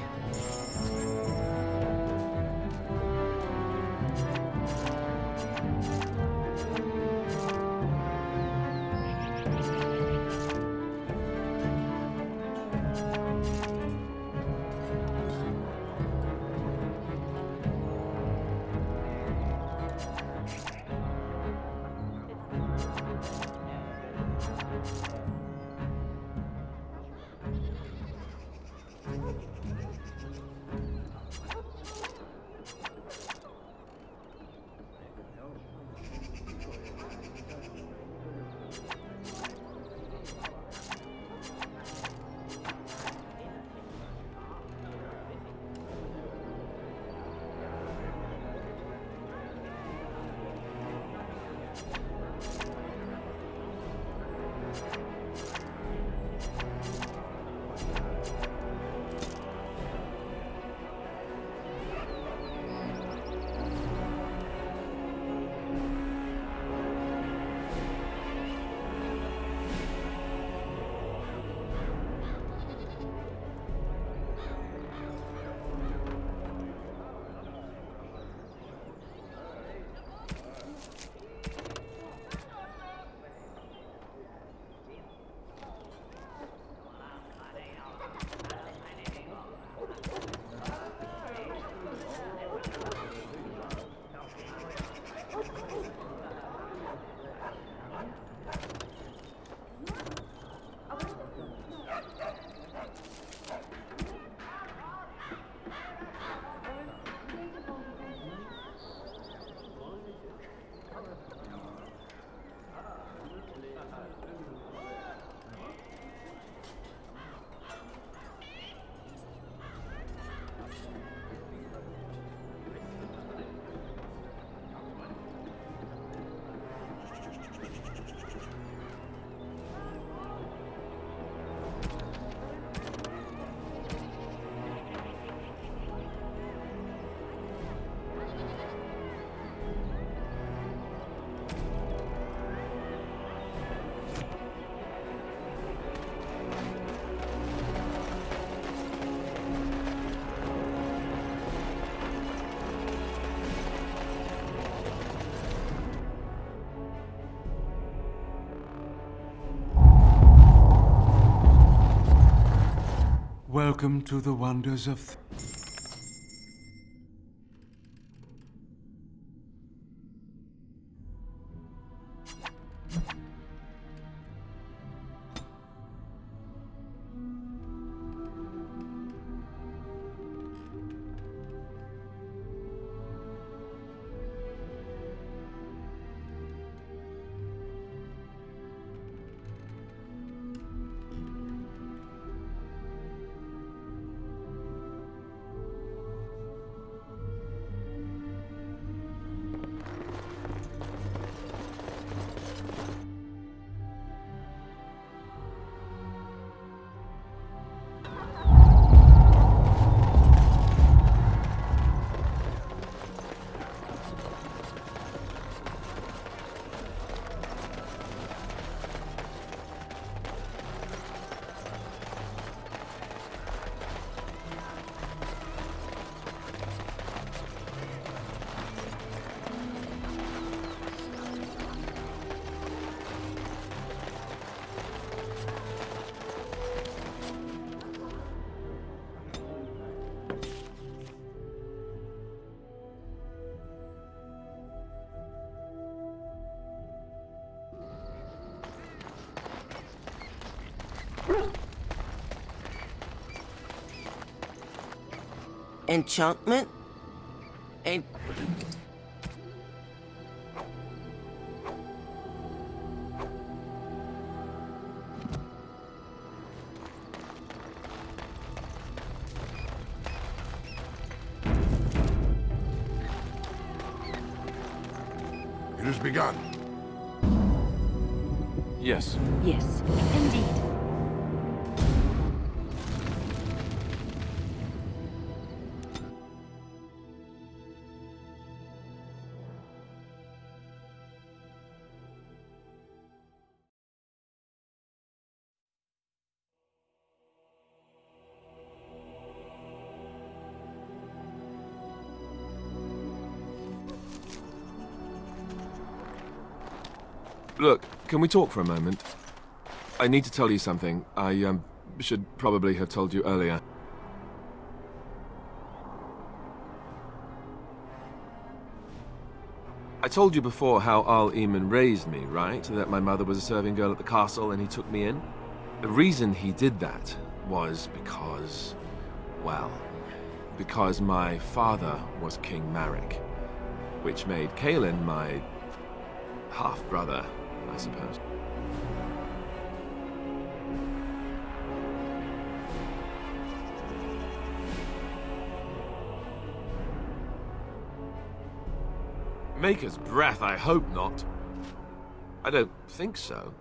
Welcome to the wonders of... Enchantment? And... It has begun. Yes. Yes. Indeed. Look, can we talk for a moment? I need to tell you something. I, should probably have told you earlier. I told you before how Al Eamon raised me, right? That my mother was a serving girl at the castle and he took me in? The reason he did that was because... well, because my father was King Marek, which made Kaelin my half-brother, I suppose. Maker's breath, I hope not. I don't think so.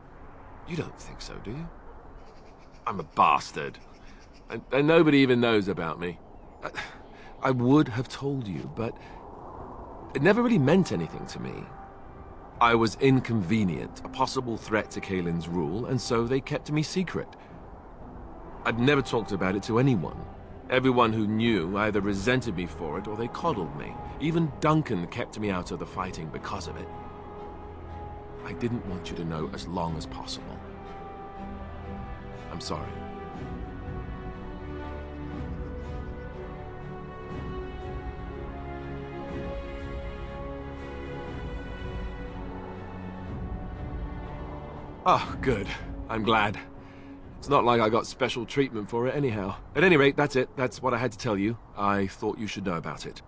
You don't think so, do you? I'm a bastard. And nobody even knows about me. I would have told you, but it never really meant anything to me. I was inconvenient, a possible threat to Kaelin's rule, and so they kept me secret. I'd never talked about it to anyone. Everyone who knew either resented me for it or they coddled me. Even Duncan kept me out of the fighting because of it. I didn't want you to know as long as possible. I'm sorry. Oh, good. I'm glad. It's not like I got special treatment for it anyhow. At any rate, that's it. That's what I had to tell you. I thought you should know about it.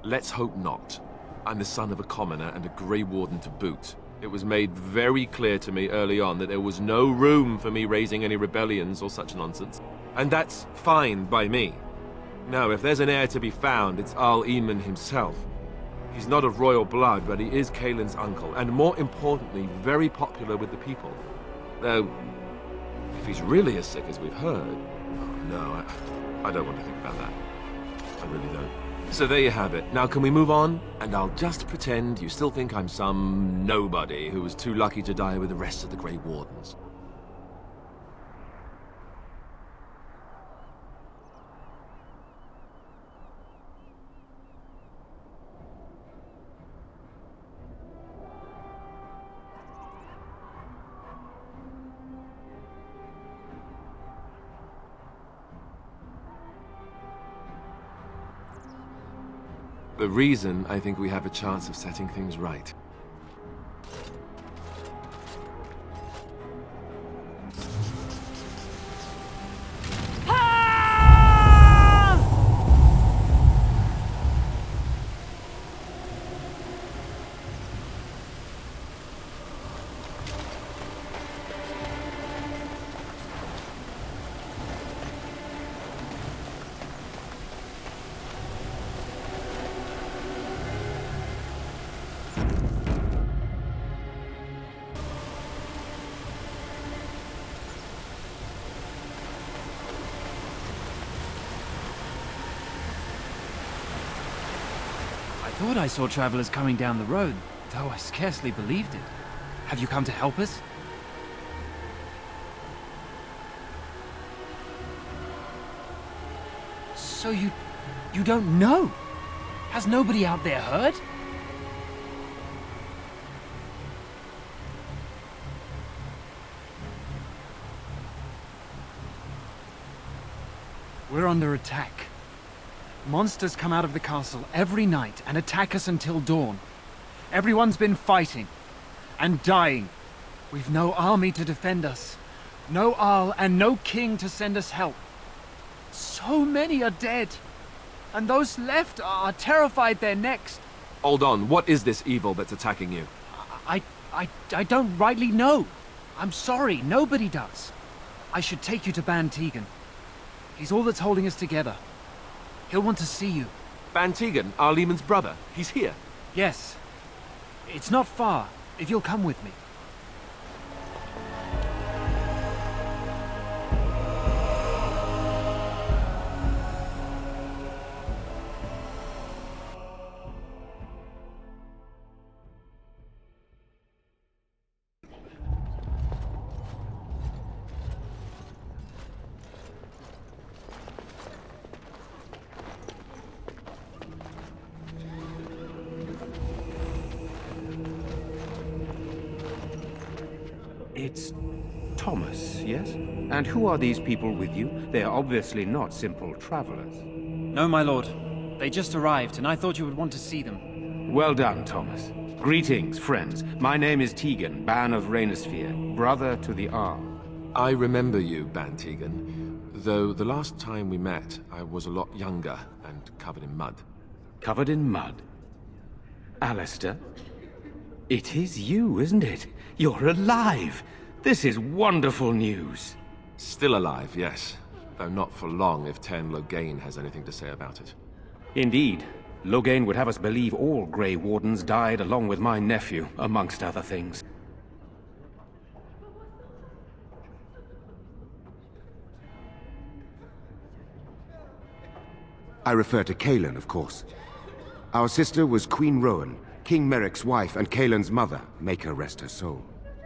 Let's hope not. I'm the son of a commoner and a Grey Warden to boot. It was made very clear to me early on that there was no room for me raising any rebellions or such nonsense. And that's fine by me. No, if there's an heir to be found, it's Al Eamon himself. He's not of royal blood, but he is Kaelin's uncle, and more importantly, very popular with the people. Though, if he's really as sick as we've heard... oh, no, I don't want to think about that. I really don't. So there you have it. Now can we move on? And I'll just pretend you still think I'm some nobody who was too lucky to die with the rest of the Grey Wardens. The reason I think we have a chance of setting things right. I thought I saw travelers coming down the road, though I scarcely believed it. Have you come to help us? So you don't know? Has nobody out there heard? We're under attack. Monsters come out of the castle every night and attack us until dawn. Everyone's been fighting and dying. We've no army to defend us, no Arl and no king to send us help. So many are dead, and those left are terrified they're next. Hold on, what is this evil that's attacking you? I don't rightly know. I'm sorry, nobody does. I should take you to Ban Tegan. He's all that's holding us together. He'll want to see you. Ban Tegan, our Lehman's brother. He's here. Yes. It's not far, if you'll come with me. It's Thomas, yes? And who are these people with you? They are obviously not simple travelers. No, my lord. They just arrived, and I thought you would want to see them. Well done, Thomas. Greetings, friends. My name is Tegan, Ban of Rainersphere, brother to the Arl. I remember you, Ban Tegan. Though the last time we met, I was a lot younger and covered in mud. Covered in mud? Alistair? It is you, isn't it? You're alive! This is wonderful news. Still alive, yes. Though not for long if Ten Loghain has anything to say about it. Indeed. Loghain would have us believe all Grey Wardens died along with my nephew, amongst other things. I refer to Cailan, of course. Our sister was Queen Rowan, King Merrick's wife and Cailan's mother. Make her rest her soul.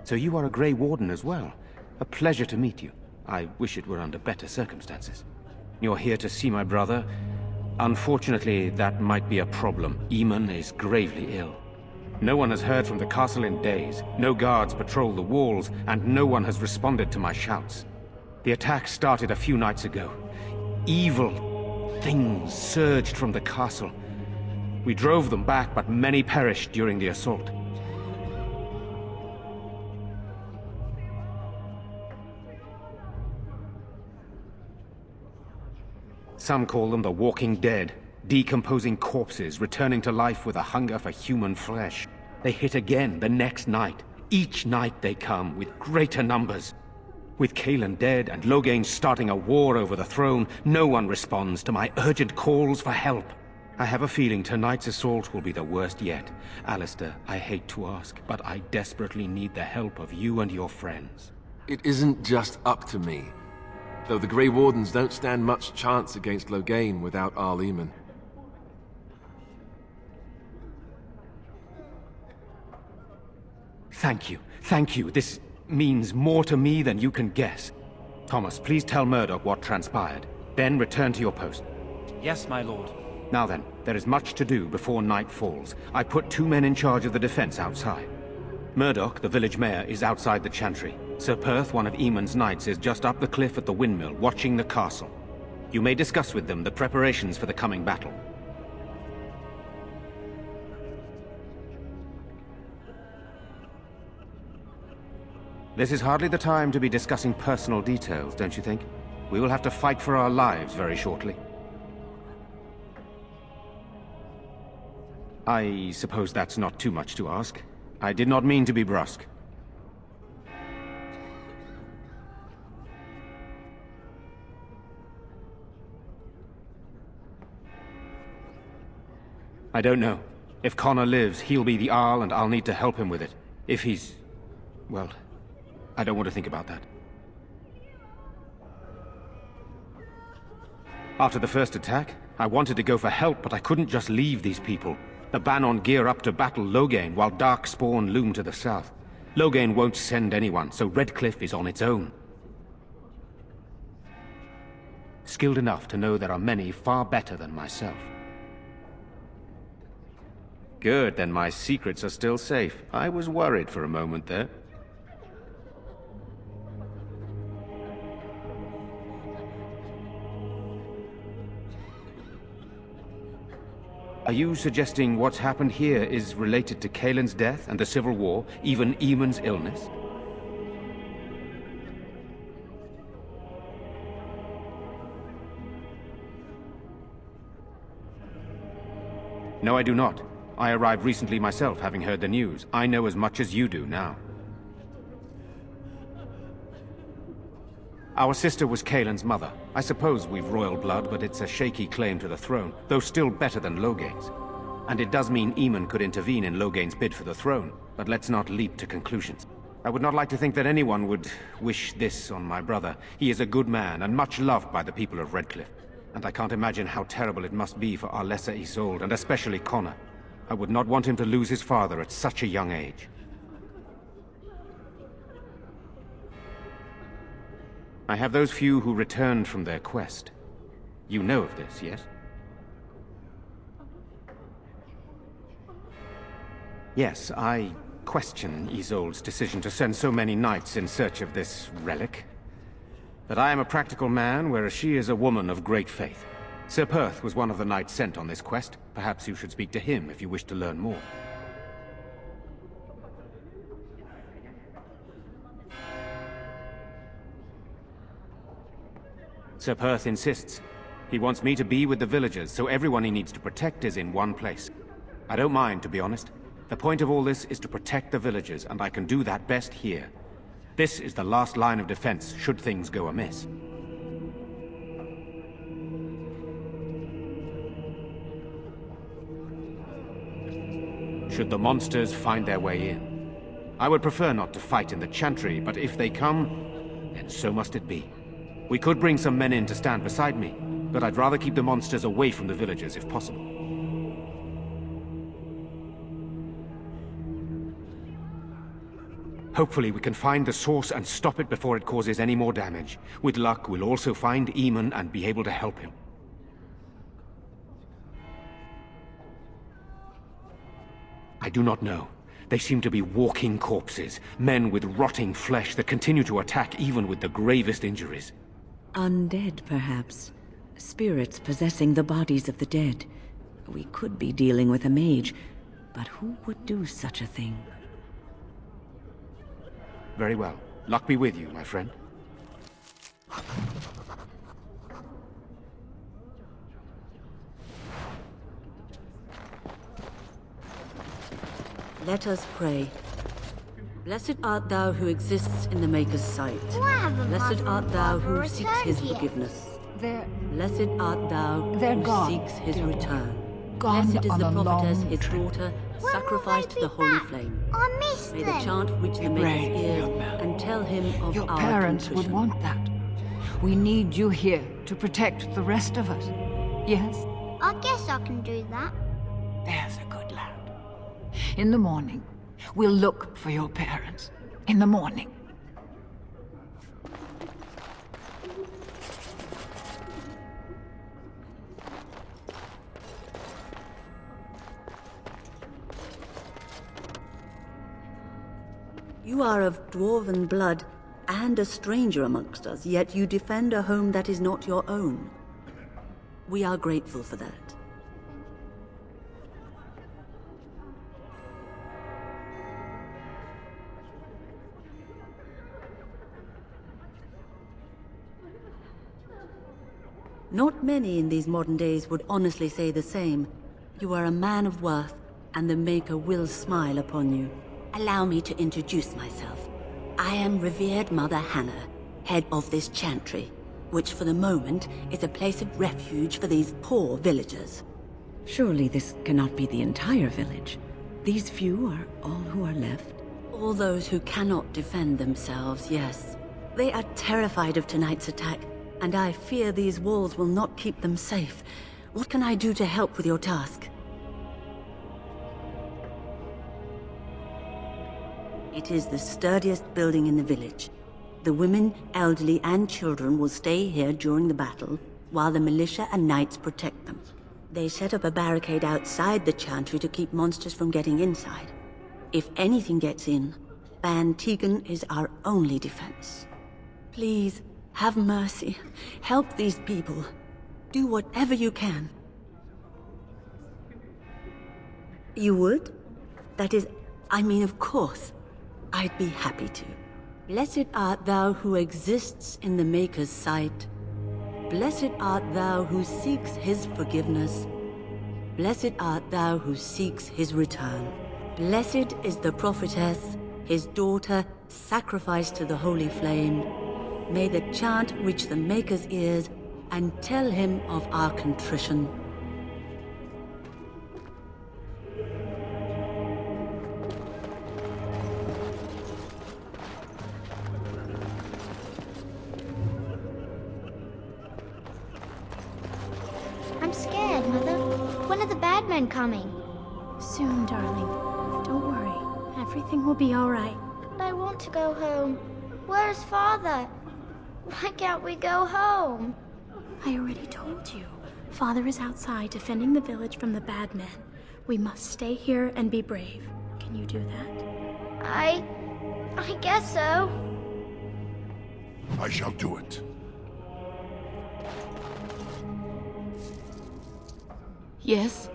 So you are a Grey Warden as well. A pleasure to meet you. I wish it were under better circumstances. You're here to see my brother. Unfortunately, that might be a problem. Eamon is gravely ill. No one has heard from the castle in days. No guards patrol the walls, and no one has responded to my shouts. The attack started a few nights ago. Evil things surged from the castle. We drove them back, but many perished during the assault. Some call them the Walking Dead, decomposing corpses returning to life with a hunger for human flesh. They hit again the next night. Each night they come with greater numbers. With Cailan dead and Loghain starting a war over the throne, no one responds to my urgent calls for help. I have a feeling tonight's assault will be the worst yet. Alistair, I hate to ask, but I desperately need the help of you and your friends. It isn't just up to me. Though the Grey Wardens don't stand much chance against Loghain without Arl Eamon. Thank you. Thank you. This means more to me than you can guess. Thomas, please tell Murdoch what transpired. Then return to your post. Yes, my lord. Now then, there is much to do before night falls. I put 2 men in charge of the defense outside. Murdoch, the village mayor, is outside the chantry. Sir Perth, one of Eamon's knights, is just up the cliff at the windmill, watching the castle. You may discuss with them the preparations for the coming battle. This is hardly the time to be discussing personal details, don't you think? We will have to fight for our lives very shortly. I suppose that's not too much to ask. I did not mean to be brusque. I don't know. If Connor lives, he'll be the Arl and I'll need to help him with it. If he's... well, I don't want to think about that. After the first attack, I wanted to go for help, but I couldn't just leave these people. The Bannon gear up to battle Loghain, while Darkspawn loom to the south. Loghain won't send anyone, so Redcliffe is on its own. Skilled enough to know there are many far better than myself. Good, then my secrets are still safe. I was worried for a moment there. Are you suggesting what's happened here is related to Kaelin's death and the Civil War, even Eamon's illness? No, I do not. I arrived recently myself, having heard the news. I know as much as you do now. Our sister was Kaelin's mother. I suppose we've royal blood, but it's a shaky claim to the throne, though still better than Loghain's. And it does mean Eamon could intervene in Loghain's bid for the throne, but let's not leap to conclusions. I would not like to think that anyone would wish this on my brother. He is a good man, and much loved by the people of Redcliffe. And I can't imagine how terrible it must be for our lesser Isolde, and especially Connor. I would not want him to lose his father at such a young age. I have those few who returned from their quest. You know of this, yes? Yes, I question Isolde's decision to send so many knights in search of this relic. But I am a practical man, whereas she is a woman of great faith. Sir Perth was one of the knights sent on this quest. Perhaps you should speak to him if you wish to learn more. Sir Perth insists. He wants me to be with the villagers, so everyone he needs to protect is in one place. I don't mind, to be honest. The point of all this is to protect the villagers, and I can do that best here. This is the last line of defense, should things go amiss. Should the monsters find their way in. I would prefer not to fight in the Chantry, but if they come, then so must it be. We could bring some men in to stand beside me, but I'd rather keep the monsters away from the villagers if possible. Hopefully we can find the source and stop it before it causes any more damage. With luck, we'll also find Eamon and be able to help him. I do not know. They seem to be walking corpses, men with rotting flesh that continue to attack even with the gravest injuries. Undead, perhaps. Spirits possessing the bodies of the dead. We could be dealing with a mage, but who would do such a thing? Very well. Luck be with you, my friend. Let us pray. Blessed art thou who exists in the Maker's sight. Blessed art thou who seeks his forgiveness. Blessed art thou who seeks his return. Blessed is the prophetess, his daughter, sacrificed to the holy flame. May the chant reach the Maker's ears and tell him of Your our parents contrition. would want that. We need you here to protect the rest of us. Yes? I guess I can do that. There's a good lad. In the morning, we'll look for your parents. In the morning. You are of dwarven blood and a stranger amongst us, yet you defend a home that is not your own. We are grateful for that. Not many in these modern days would honestly say the same. You are a man of worth, and the Maker will smile upon you. Allow me to introduce myself. I am revered Mother Hannah, head of this chantry, which for the moment is a place of refuge for these poor villagers. Surely this cannot be the entire village. These few are all who are left? All those who cannot defend themselves, yes. They are terrified of tonight's attack, and I fear these walls will not keep them safe. What can I do to help with your task? It is the sturdiest building in the village. The women, elderly, and children will stay here during the battle, while the militia and knights protect them. They set up a barricade outside the chantry to keep monsters from getting inside. If anything gets in, Ban Tegan is our only defense. Please, have mercy. Help these people. Do whatever you can. You would? That is, I mean, of course. I'd be happy to. Blessed art thou who exists in the Maker's sight. Blessed art thou who seeks his forgiveness. Blessed art thou who seeks his return. Blessed is the prophetess, his daughter, sacrificed to the holy flame. May the chant reach the Maker's ears and tell him of our contrition. I'm scared, Mother. When are the bad men coming? Soon, darling. Don't worry. Everything will be all right. But I want to go home. Where's Father? Why can't we go home? I already told you. Father is outside defending the village from the bad men. We must stay here and be brave. Can you do that? I guess so. I shall do it. Yes?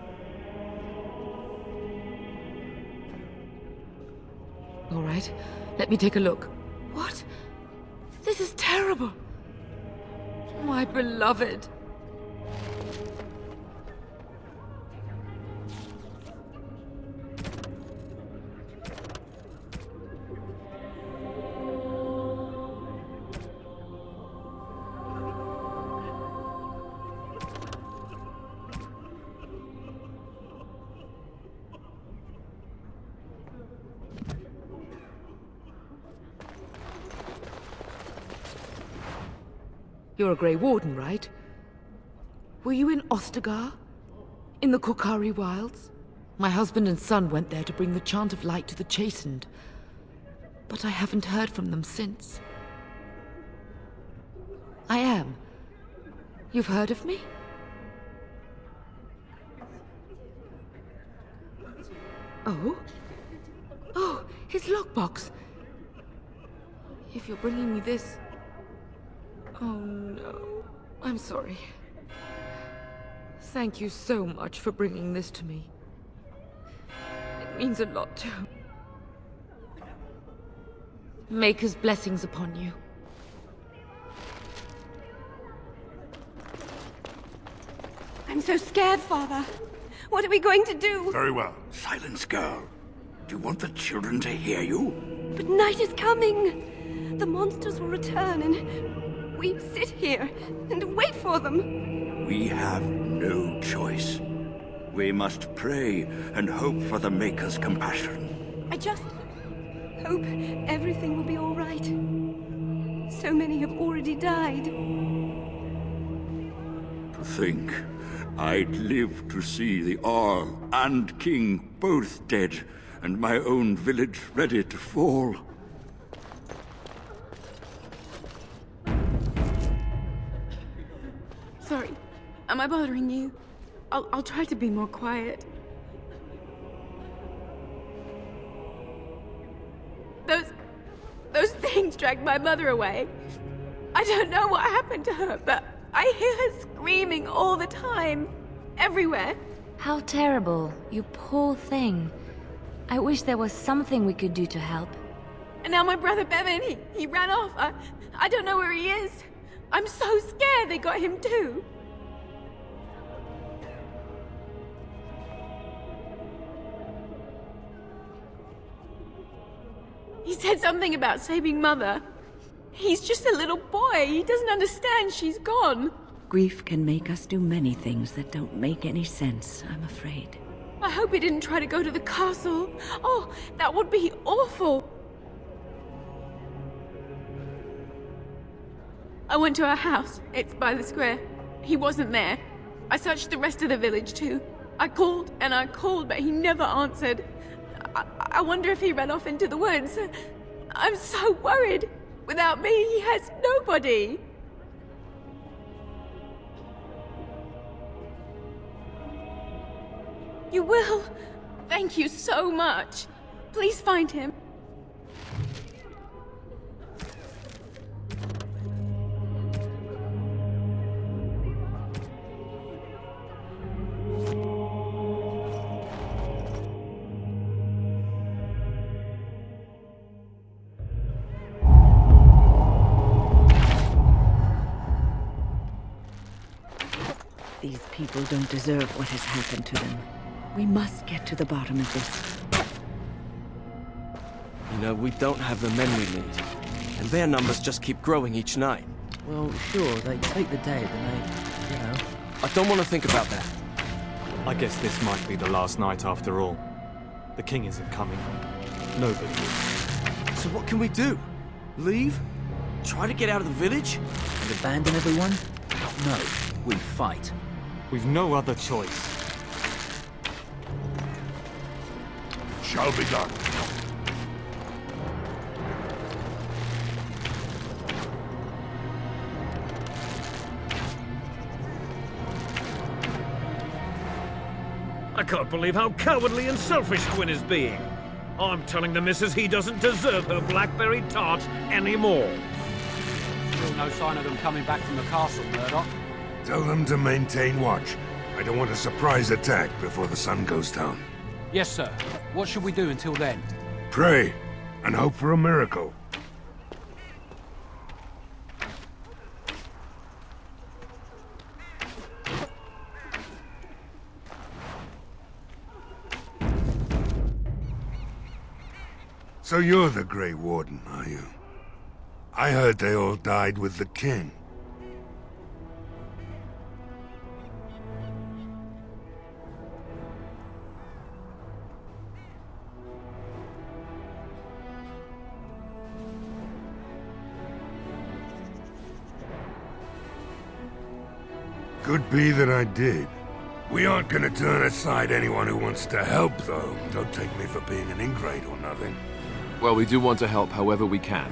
All right, let me take a look. What? This is terrible. My beloved. You're a Grey Warden, right? Were you in Ostagar? In the Korkari Wilds? My husband and son went there to bring the Chant of Light to the Chastened. But I haven't heard from them since. I am. You've heard of me? Oh? Oh, his lockbox. If you're bringing me this... Oh no. I'm sorry. Thank you so much for bringing this to me. It means a lot to... Maker's blessings upon you. I'm so scared, Father. What are we going to do? Very well. Silence, girl. Do you want the children to hear you? But night is coming. The monsters will return and we sit here and wait for them. We have no choice. We must pray and hope for the Maker's compassion. I just hope everything will be all right. So many have already died. To think I'd live to see the Earl and King both dead, and my own village ready to fall. Sorry, am I bothering you? I'll try to be more quiet. Those things dragged my mother away. I don't know what happened to her, but I hear her screaming all the time. Everywhere. How terrible, you poor thing. I wish there was something we could do to help. And now my brother Bevan, he ran off. I don't know where he is. I'm so scared they got him too. He said something about saving Mother. He's just a little boy. He doesn't understand she's gone. Grief can make us do many things that don't make any sense, I'm afraid. I hope he didn't try to go to the castle. Oh, that would be awful. I went to our house. It's by the square. He wasn't there. I searched the rest of the village too. I called and I called, but he never answered. I wonder if he ran off into the woods. I'm so worried. Without me, he has nobody. You will? Thank you so much. Please find him. These people don't deserve what has happened to them. We must get to the bottom of this. You know, we don't have the men we need. And their numbers just keep growing each night. Well, sure, they take the dead and they, you know... I don't want to think about that. I guess this might be the last night after all. The king isn't coming. Nobody is. So what can we do? Leave? Try to get out of the village? And abandon everyone? No, we fight. We've no other choice. Shall be done. I can't believe how cowardly and selfish Dwin is being. I'm telling the missus he doesn't deserve her blackberry tart anymore. Still no sign of them coming back from the castle, Murdoch. Tell them to maintain watch. I don't want a surprise attack before the sun goes down. Yes, sir. What should we do until then? Pray, and hope for a miracle. So you're the Grey Warden, are you? I heard they all died with the king. Could be that I did. We aren't gonna turn aside anyone who wants to help, though. Don't take me for being an ingrate or nothing. Well, we do want to help however we can.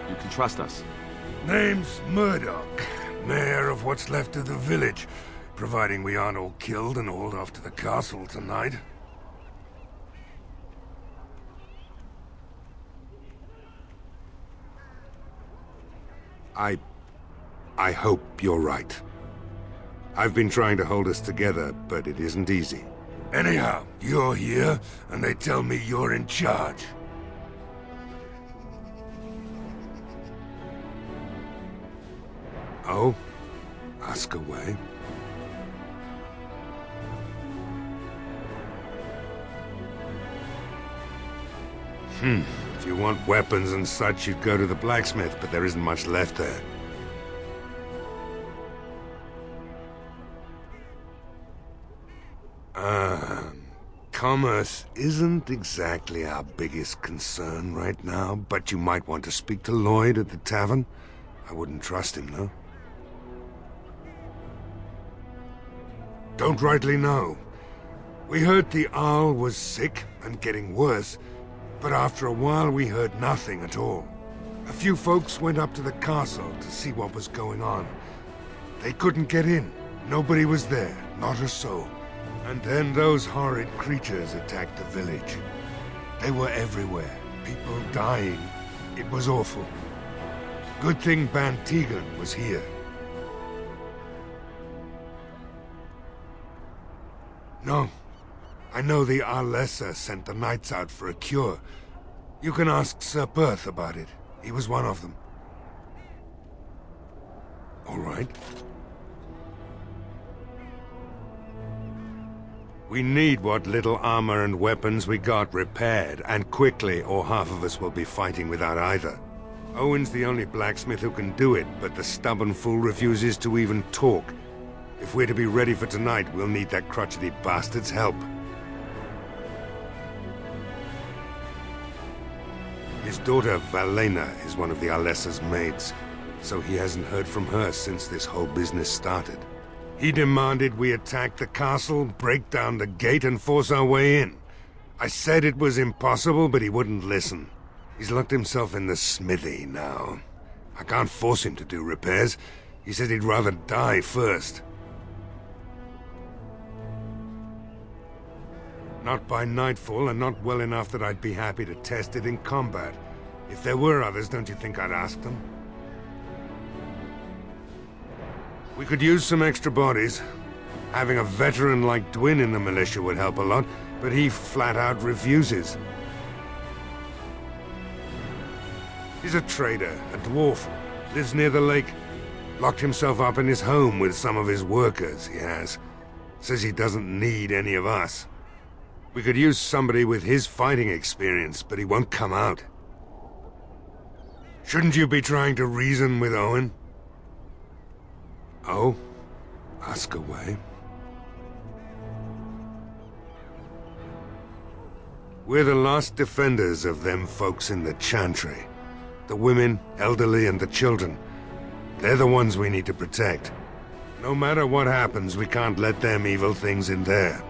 You can trust us. Name's Murdoch, mayor of what's left of the village, providing we aren't all killed and hauled off to the castle tonight. I hope you're right. I've been trying to hold us together, but it isn't easy. Anyhow, you're here, and they tell me you're in charge. Oh? Ask away. If you want weapons and such, you'd go to the blacksmith, but there isn't much left there. Commerce isn't exactly our biggest concern right now, but you might want to speak to Lloyd at the tavern. I wouldn't trust him, though. Don't rightly know. We heard the Arl was sick and getting worse, but after a while we heard nothing at all. A few folks went up to the castle to see what was going on. They couldn't get in. Nobody was there, not a soul. And then those horrid creatures attacked the village. They were everywhere, people dying. It was awful. Good thing Ban Tegan was here. No. I know the Arlessa sent the knights out for a cure. You can ask Sir Perth about it. He was one of them. All right. We need what little armor and weapons we got repaired, and quickly, or half of us will be fighting without either. Owen's the only blacksmith who can do it, but the stubborn fool refuses to even talk. If we're to be ready for tonight, we'll need that crotchety bastard's help. His daughter, Valena, is one of the Arlessa's maids, so he hasn't heard from her since this whole business started. He demanded we attack the castle, break down the gate, and force our way in. I said it was impossible, but he wouldn't listen. He's locked himself in the smithy now. I can't force him to do repairs. He said he'd rather die first. Not by nightfall, and not well enough that I'd be happy to test it in combat. If there were others, don't you think I'd ask them? We could use some extra bodies. Having a veteran like Dwin in the militia would help a lot, but he flat out refuses. He's a trader, a dwarf, lives near the lake. Locked himself up in his home with some of his workers, he has. Says he doesn't need any of us. We could use somebody with his fighting experience, but he won't come out. Shouldn't you be trying to reason with Owen? Oh? Ask away. We're the last defenders of them folks in the Chantry. The women, elderly, and the children. They're the ones we need to protect. No matter what happens, we can't let them evil things in there.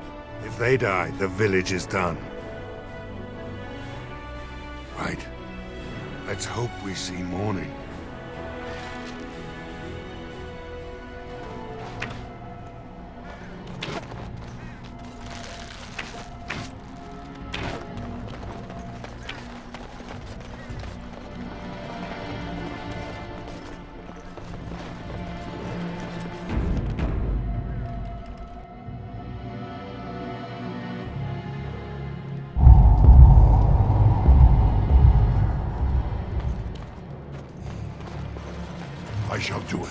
If they die, the village is done. Right. Let's hope we see morning. I shall do it.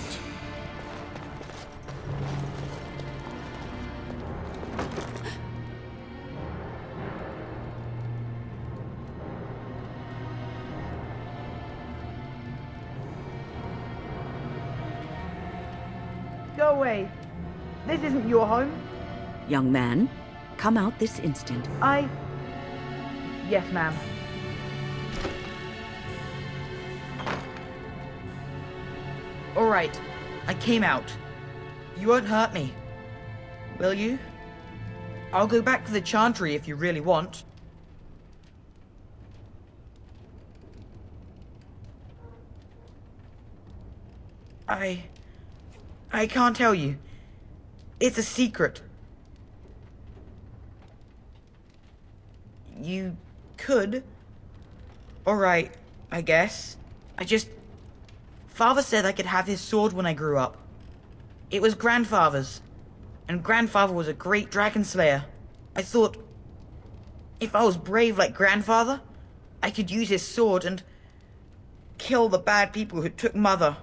Go away. This isn't your home. Young man, come out this instant. Yes, ma'am. All right, I came out. You won't hurt me, will you? I'll go back to the Chantry if you really want. I can't tell you. It's a secret. You could. All right, I guess. Father said I could have his sword when I grew up. It was Grandfather's, and Grandfather was a great dragon slayer. I thought, if I was brave like Grandfather, I could use his sword and kill the bad people who took Mother.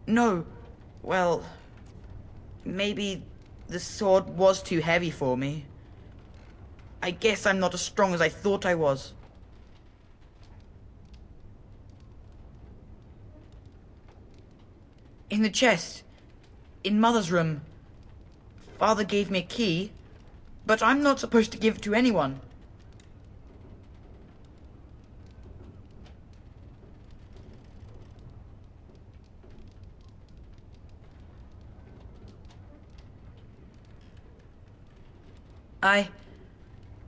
No, well, maybe the sword was too heavy for me. I guess I'm not as strong as I thought I was. In the chest, in Mother's room, Father gave me a key, but I'm not supposed to give it to anyone.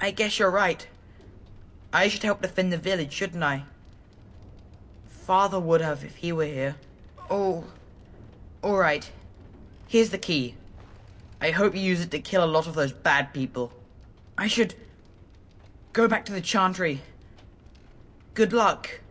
I guess you're right. I should help defend the village, shouldn't I? Father would have if he were here. Oh, alright. Here's the key. I hope you use it to kill a lot of those bad people. I should go back to the Chantry. Good luck.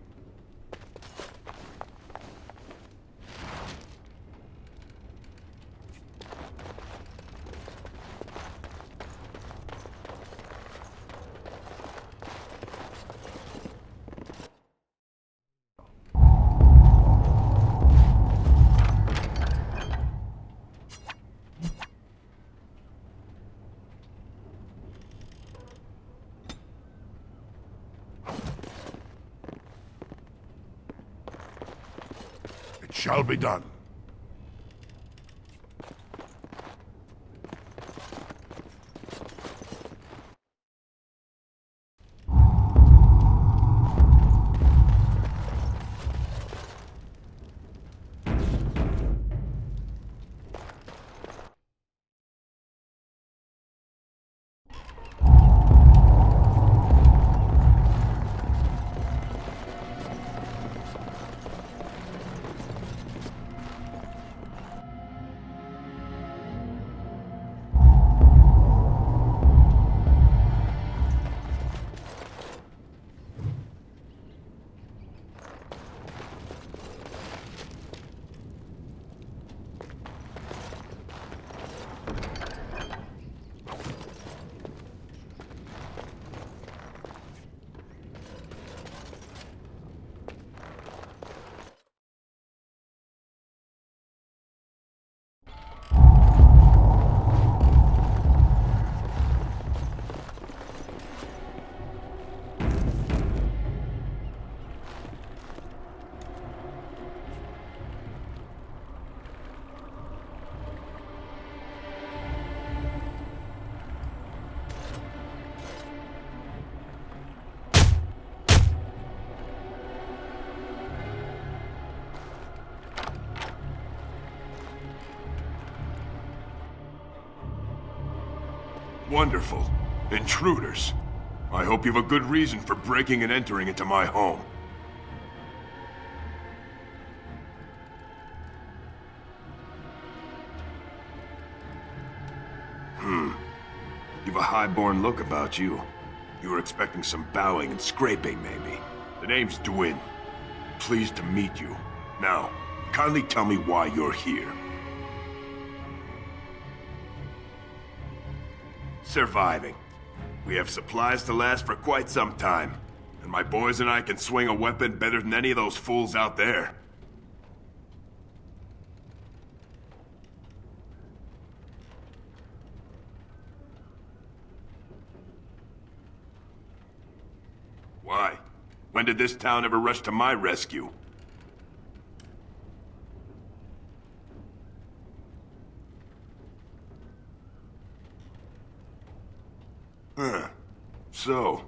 It shall be done. Wonderful. Intruders. I hope you've a good reason for breaking and entering into my home. You've a high-born look about you. You were expecting some bowing and scraping, maybe. The name's Dwin. Pleased to meet you. Now, kindly tell me why you're here. Surviving. We have supplies to last for quite some time. And my boys and I can swing a weapon better than any of those fools out there. Why? When did this town ever rush to my rescue? Huh. So,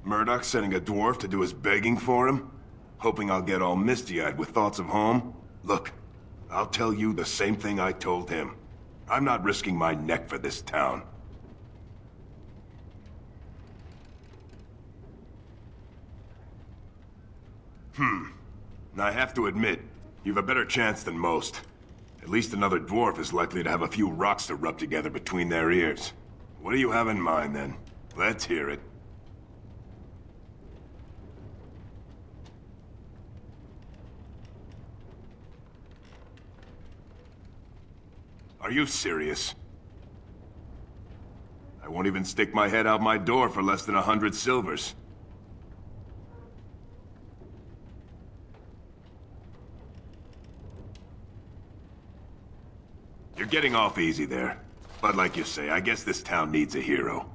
Murdoch's sending a dwarf to do his begging for him? Hoping I'll get all misty-eyed with thoughts of home? Look, I'll tell you the same thing I told him. I'm not risking my neck for this town. I have to admit, you've a better chance than most. At least another dwarf is likely to have a few rocks to rub together between their ears. What do you have in mind, then? Let's hear it. Are you serious? I won't even stick my head out my door for less than 100 silvers. You're getting off easy there. But like you say, I guess this town needs a hero.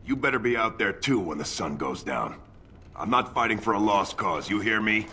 You better be out there too when the sun goes down. I'm not fighting for a lost cause, you hear me?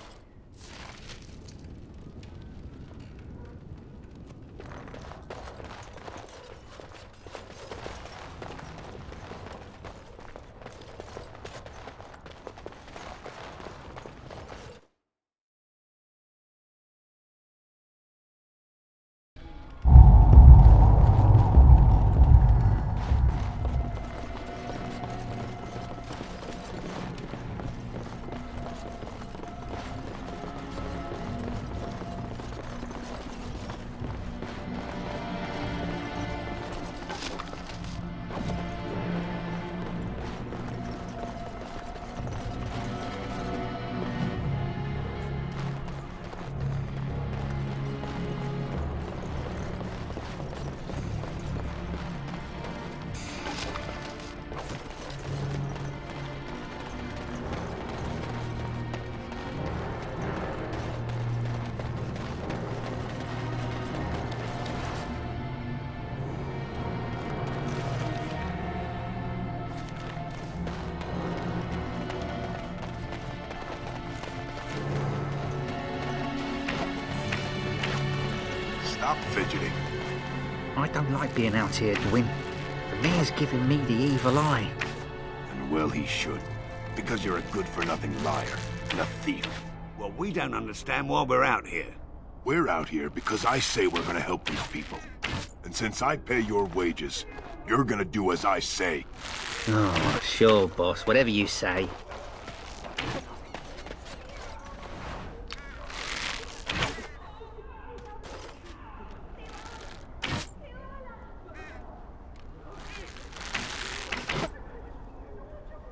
Stop fidgeting. I don't like being out here, Dwin. The mayor's giving me the evil eye. And well he should. Because you're a good-for-nothing liar and a thief. Well, we don't understand why we're out here. We're out here because I say we're gonna help these people. And since I pay your wages, you're gonna do as I say. Oh, sure, boss. Whatever you say.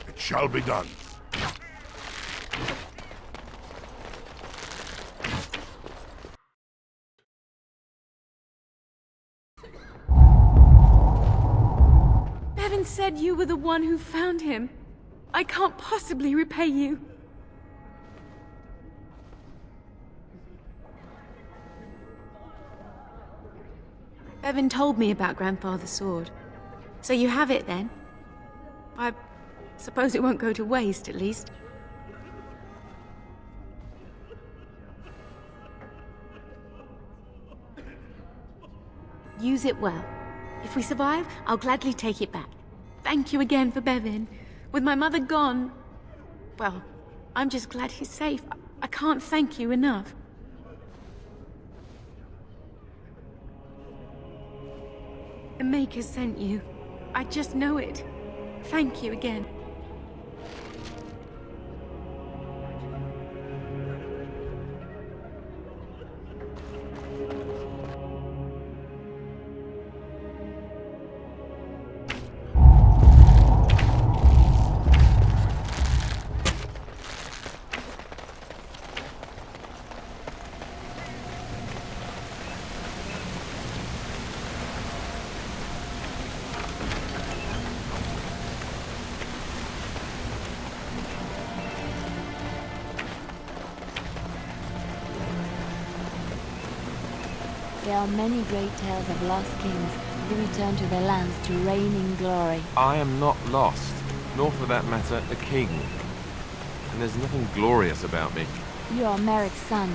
It shall be done. Bevan said you were the one who found him. I can't possibly repay you. Bevan told me about Grandfather's sword. So you have it then? I suppose it won't go to waste, at least. Use it well. If we survive, I'll gladly take it back. Thank you again for Bevan. With my mother gone, well, I'm just glad he's safe. I can't thank you enough. The Maker sent you. I just know it. Thank you again. There are many great tales of lost kings who return to their lands to reign in glory. I am not lost, nor for that matter, a king. And there's nothing glorious about me. You are Merrick's son.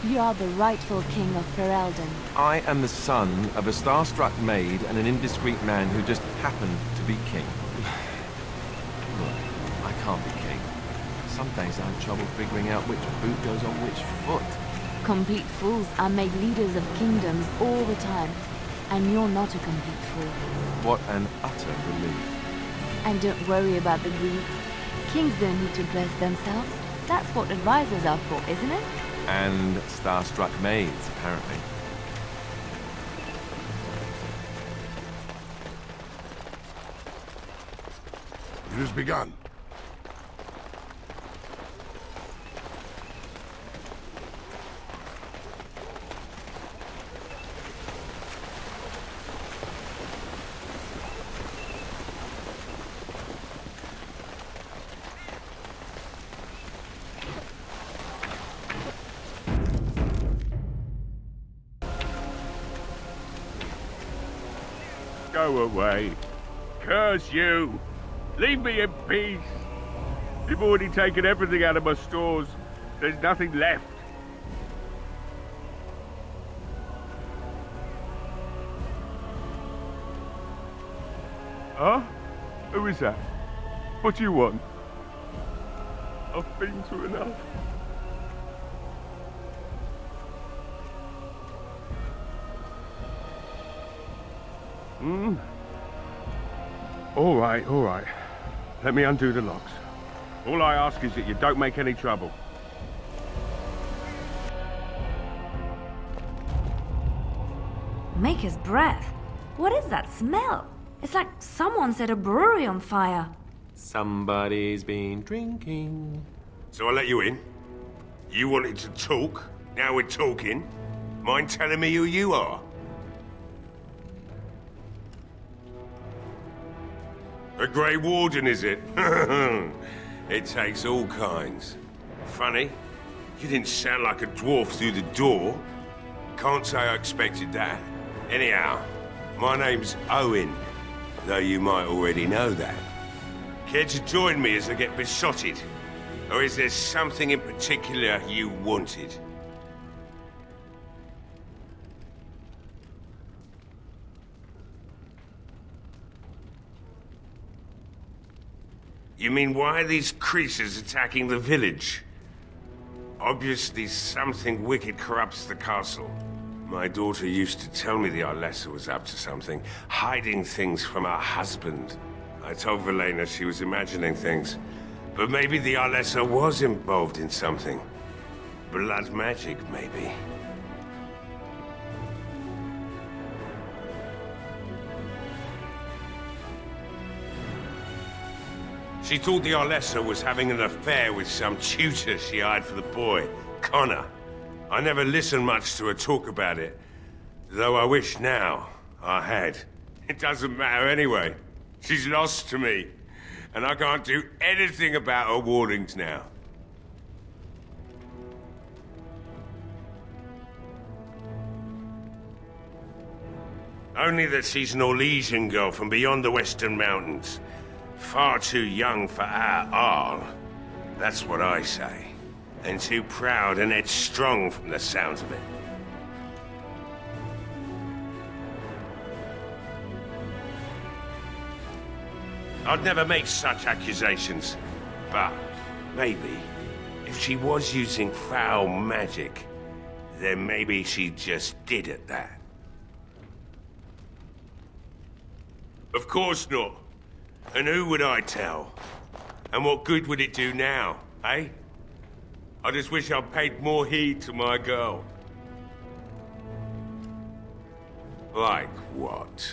You are the rightful king of Ferelden. I am the son of a star-struck maid and an indiscreet man who just happened to be king. Look, I can't be king. Some days I have trouble figuring out which boot goes on which foot. Complete fools are made leaders of kingdoms all the time, and you're not a complete fool. What an utter relief. And don't worry about the Greeks. Kings don't need to dress themselves. That's what advisors are for, isn't it? And star-struck maids, apparently. It has begun. Go away. Curse you. Leave me in peace. You've already taken everything out of my stores. There's nothing left. Huh? Who is that? What do you want? I've been through enough. All right. Let me undo the locks. All I ask is that you don't make any trouble. Maker's breath. What is that smell? It's like someone set a brewery on fire. Somebody's been drinking. So I let you in. You wanted to talk. Now we're talking. Mind telling me who you are? A Grey Warden, is it? It takes all kinds. Funny, you didn't sound like a dwarf through the door. Can't say I expected that. Anyhow, my name's Owen, though you might already know that. Care to join me as I get besotted? Or is there something in particular you wanted? You mean, why are these creatures attacking the village? Obviously something wicked corrupts the castle. My daughter used to tell me the Alistair was up to something, hiding things from her husband. I told Velena she was imagining things, but maybe the Alistair was involved in something. Blood magic, maybe. She thought the Alistair was having an affair with some tutor she hired for the boy, Connor. I never listened much to her talk about it, though I wish now I had. It doesn't matter anyway. She's lost to me, and I can't do anything about her warnings now. Only that she's an Orlesian girl from beyond the Western Mountains. Far too young for our Arl. That's what I say. And too proud and headstrong from the sounds of it. I'd never make such accusations. But maybe, if she was using foul magic, then maybe she just did at that. Of course not. And who would I tell? And what good would it do now, eh? I just wish I'd paid more heed to my girl. Like what?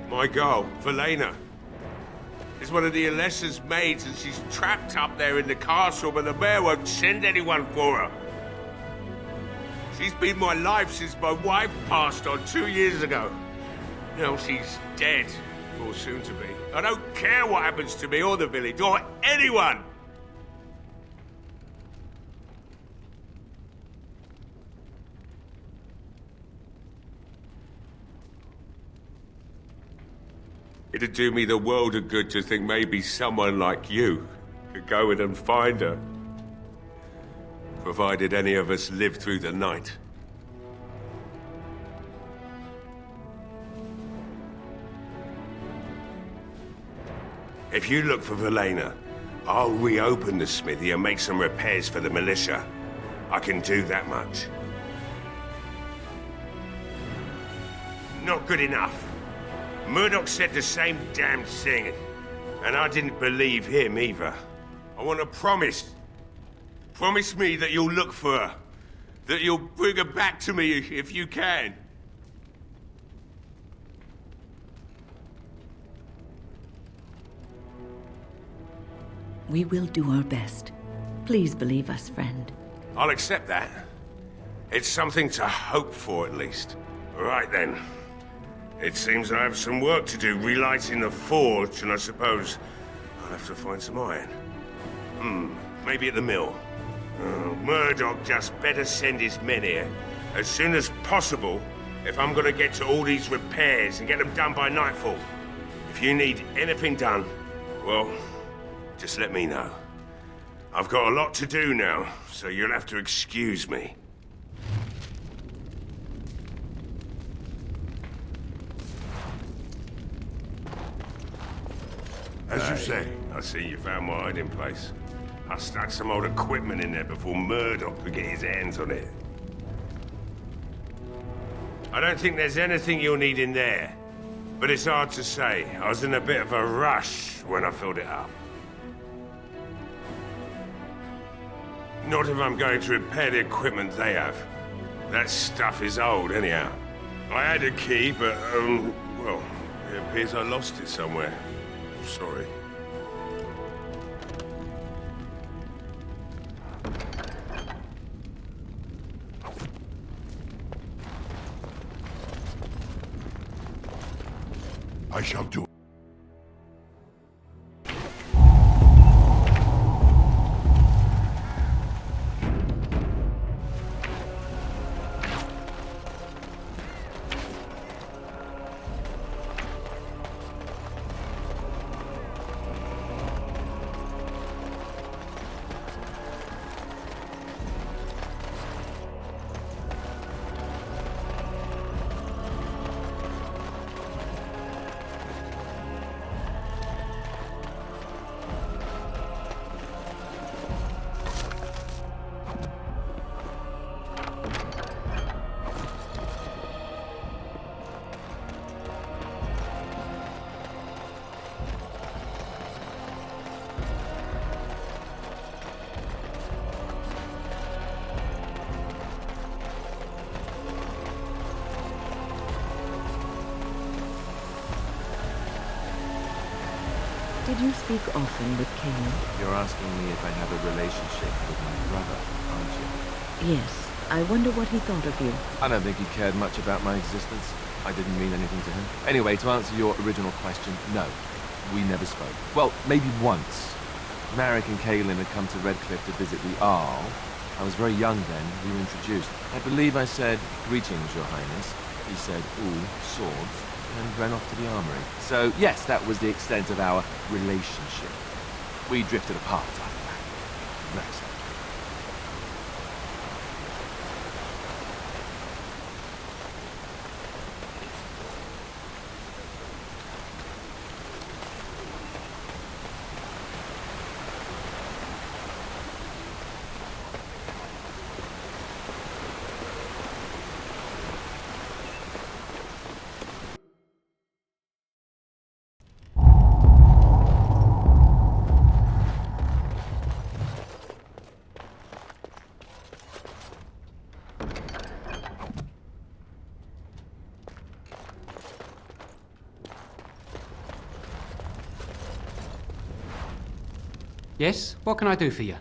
My girl, Velena, is one of the Alessa's maids, and she's trapped up there in the castle, but the mayor won't send anyone for her. She's been my life since my wife passed on 2 years ago. Now she's dead, or soon to be. I don't care what happens to me or the village, or anyone! It'd do me the world of good to think maybe someone like you could go in and find her. Provided any of us live through the night. If you look for Velena, I'll reopen the smithy and make some repairs for the militia. I can do that much. Not good enough. Murdoch said the same damn thing, and I didn't believe him either. I want a promise. Promise me that you'll look for her. That you'll bring her back to me if you can. We will do our best. Please believe us, friend. I'll accept that. It's something to hope for, at least. Right then. It seems I have some work to do relighting the forge, and I suppose I'll have to find some iron. Maybe at the mill. Murdoch just better send his men here as soon as possible if I'm gonna get to all these repairs and get them done by nightfall. If you need anything done, well, just let me know. I've got a lot to do now, so you'll have to excuse me. As you say. I see you found my hiding place. I stuck some old equipment in there before Murdoch could get his hands on it. I don't think there's anything you'll need in there, but it's hard to say. I was in a bit of a rush when I filled it up. Not if I'm going to repair the equipment they have. That stuff is old, anyhow. I had a key, but, well, it appears I lost it somewhere. Sorry. I shall do it. Did you speak often with Caleb? You're asking me if I have a relationship with my brother, aren't you? Yes. I wonder what he thought of you. I don't think he cared much about my existence. I didn't mean anything to him. Anyway, to answer your original question, no. We never spoke. Well, maybe once. Marek and Kaelin had come to Redcliffe to visit the Arl. I was very young then. We were introduced. I believe I said, "Greetings, Your Highness." He said, "Ooh, swords," and ran off to the armory. So, yes, that was the extent of our relationship. We drifted apart after that. Very sad. Yes? What can I do for you?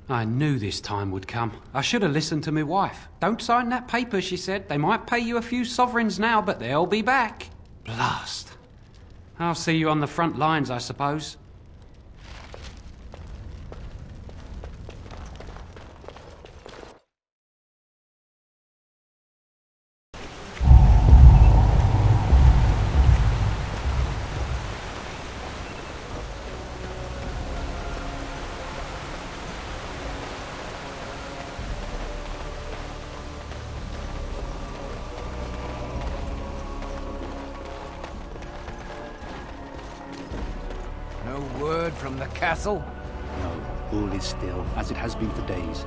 I knew this time would come. I should have listened to my wife. Don't sign that paper, she said. They might pay you a few sovereigns now, but they'll be back. Blast. I'll see you on the front lines, I suppose. From the castle? No, all is still, as it has been for days.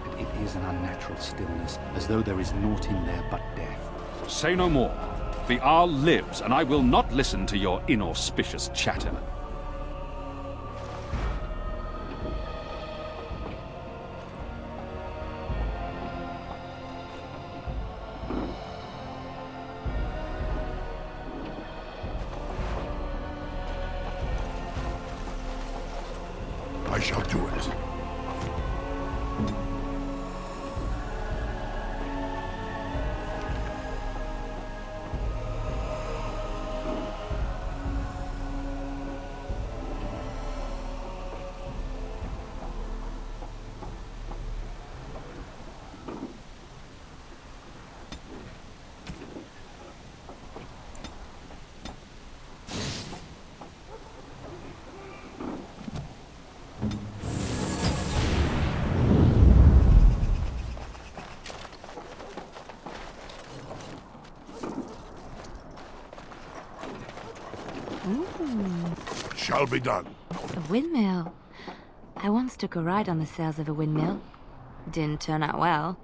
But it is an unnatural stillness, as though there is naught in there but death. Say no more. The Arl lives, and I will not listen to your inauspicious chatter. I shall do it. Shall be done. A windmill. I once took a ride on the sails of a windmill. Didn't turn out well.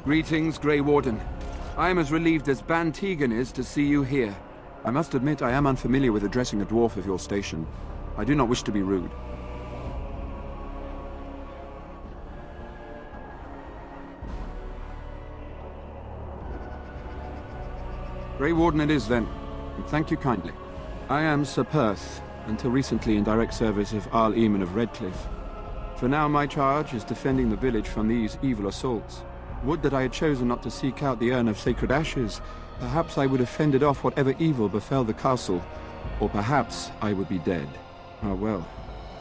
Greetings, Grey Warden. I am as relieved as Ban Tegan is to see you here. I must admit I am unfamiliar with addressing a dwarf of your station. I do not wish to be rude. Grey Warden it is then, and thank you kindly. I am Sir Perth, until recently in direct service of Arl Eamon of Redcliffe. For now my charge is defending the village from these evil assaults. Would that I had chosen not to seek out the urn of sacred ashes. Perhaps I would have fended off whatever evil befell the castle, or perhaps I would be dead. Ah well,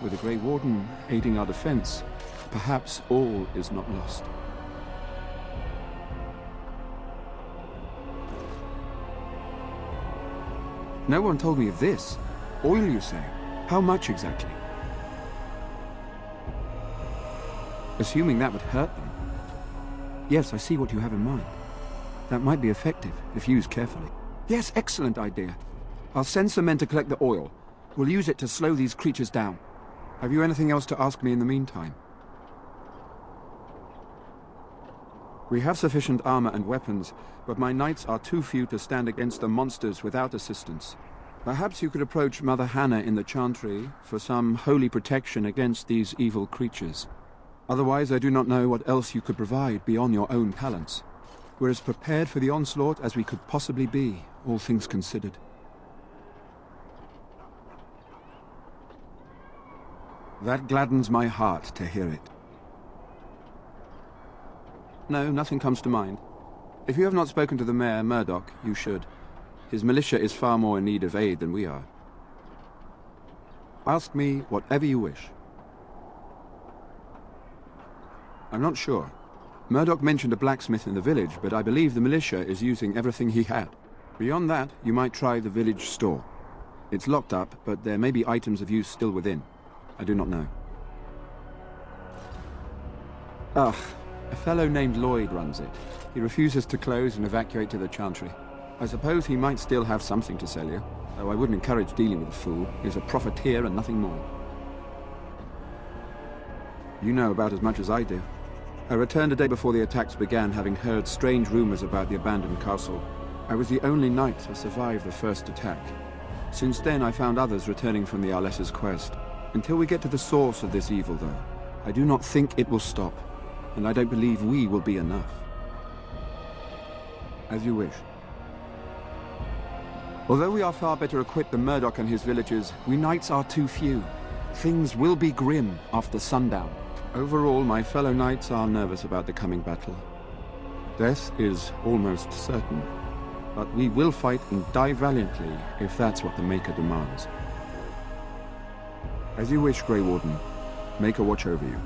with the Grey Warden aiding our defense, perhaps all is not lost. No one told me of this. Oil, you say? How much exactly? Assuming that would hurt them. Yes, I see what you have in mind. That might be effective, if used carefully. Yes, excellent idea. I'll send some men to collect the oil. We'll use it to slow these creatures down. Have you anything else to ask me in the meantime? We have sufficient armor and weapons, but my knights are too few to stand against the monsters without assistance. Perhaps you could approach Mother Hannah in the Chantry for some holy protection against these evil creatures. Otherwise, I do not know what else you could provide beyond your own talents. We're as prepared for the onslaught as we could possibly be, all things considered. That gladdens my heart to hear it. No, nothing comes to mind. If you have not spoken to the Mayor, Murdoch, you should. His militia is far more in need of aid than we are. Ask me whatever you wish. I'm not sure. Murdoch mentioned a blacksmith in the village, but I believe the militia is using everything he had. Beyond that, you might try the village store. It's locked up, but there may be items of use still within. I do not know. Ah, A fellow named Lloyd runs it. He refuses to close and evacuate to the Chantry. I suppose he might still have something to sell you, though I wouldn't encourage dealing with a fool. He's a profiteer and nothing more. You know about as much as I do. I returned a day before the attacks began, having heard strange rumors about the abandoned castle. I was the only knight to survive the first attack. Since then, I found others returning from the Arlessa's quest. Until we get to the source of this evil, though, I do not think it will stop, and I don't believe we will be enough. As you wish. Although we are far better equipped than Murdoch and his villagers, we knights are too few. Things will be grim after sundown. Overall, my fellow knights are nervous about the coming battle. Death is almost certain, but we will fight and die valiantly if that's what the Maker demands. As you wish, Grey Warden. Maker watch over you.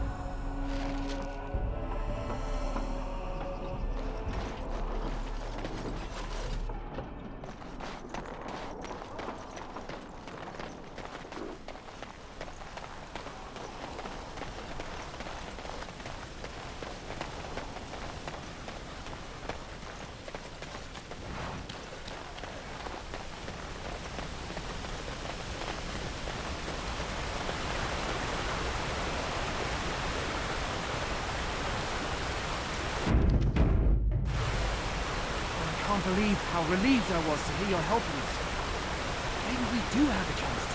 I can't believe how relieved I was to hear you're helping us. Maybe we do have a chance to.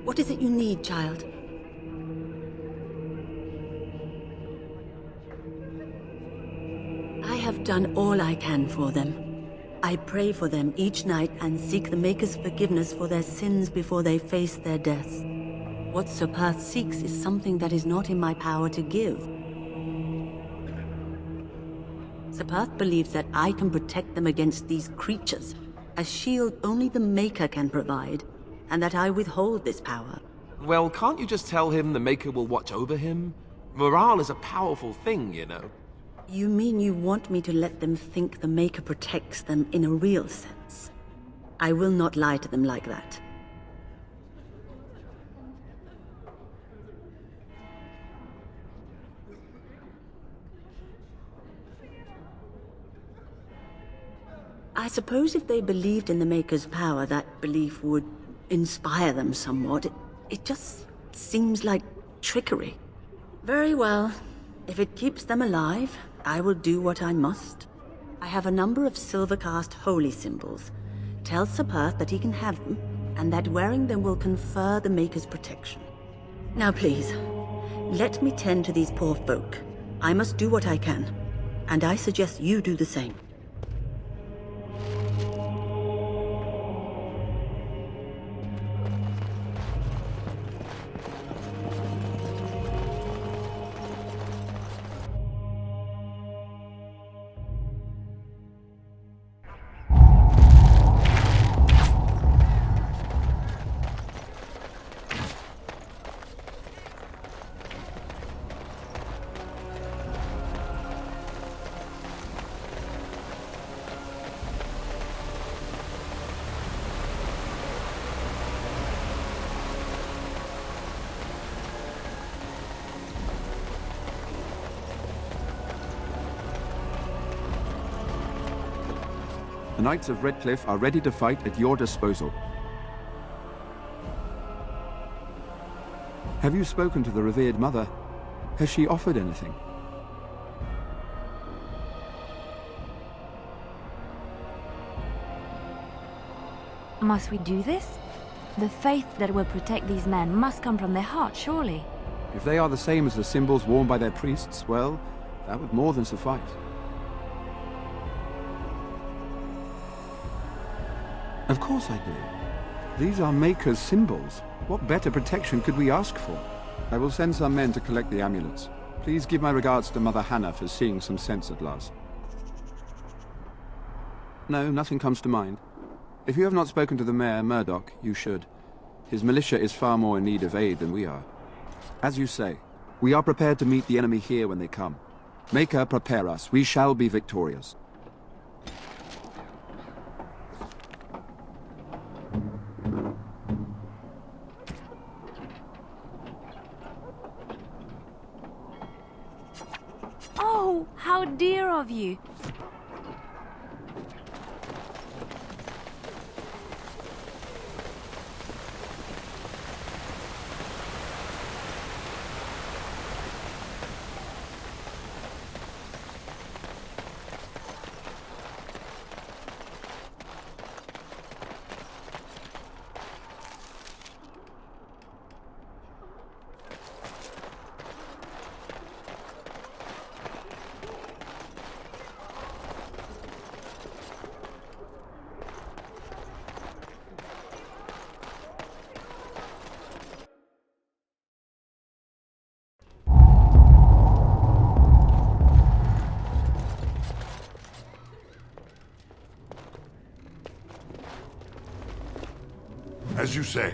What is it you need, child? I have done all I can for them. I pray for them each night and seek the Maker's forgiveness for their sins before they face their deaths. What Sir Perth seeks is something that is not in my power to give. Sir Perth believes that I can protect them against these creatures, a shield only the Maker can provide, and that I withhold this power. Well, can't you just tell him the Maker will watch over him? Morale is a powerful thing, you know. You mean you want me to let them think the Maker protects them in a real sense? I will not lie to them like that. I suppose if they believed in the Maker's power, that belief would inspire them somewhat. It just seems like trickery. Very well. If it keeps them alive, I will do what I must. I have a number of silver-cast holy symbols. Tell Sir Perth that he can have them, and that wearing them will confer the Maker's protection. Now please, let me tend to these poor folk. I must do what I can, and I suggest you do the same. The Knights of Redcliffe are ready to fight at your disposal. Have you spoken to the revered mother? Has she offered anything? Must we do this? The faith that will protect these men must come from their heart, surely. If they are the same as the symbols worn by their priests, well, that would more than suffice. Of course I do. These are Maker's symbols. What better protection could we ask for? I will send some men to collect the amulets. Please give my regards to Mother Hannah for seeing some sense at last. No, nothing comes to mind. If you have not spoken to the Mayor, Murdoch, you should. His militia is far more in need of aid than we are. As you say, we are prepared to meet the enemy here when they come. Maker, prepare us. We shall be victorious. Oh, how dear of you. As you say.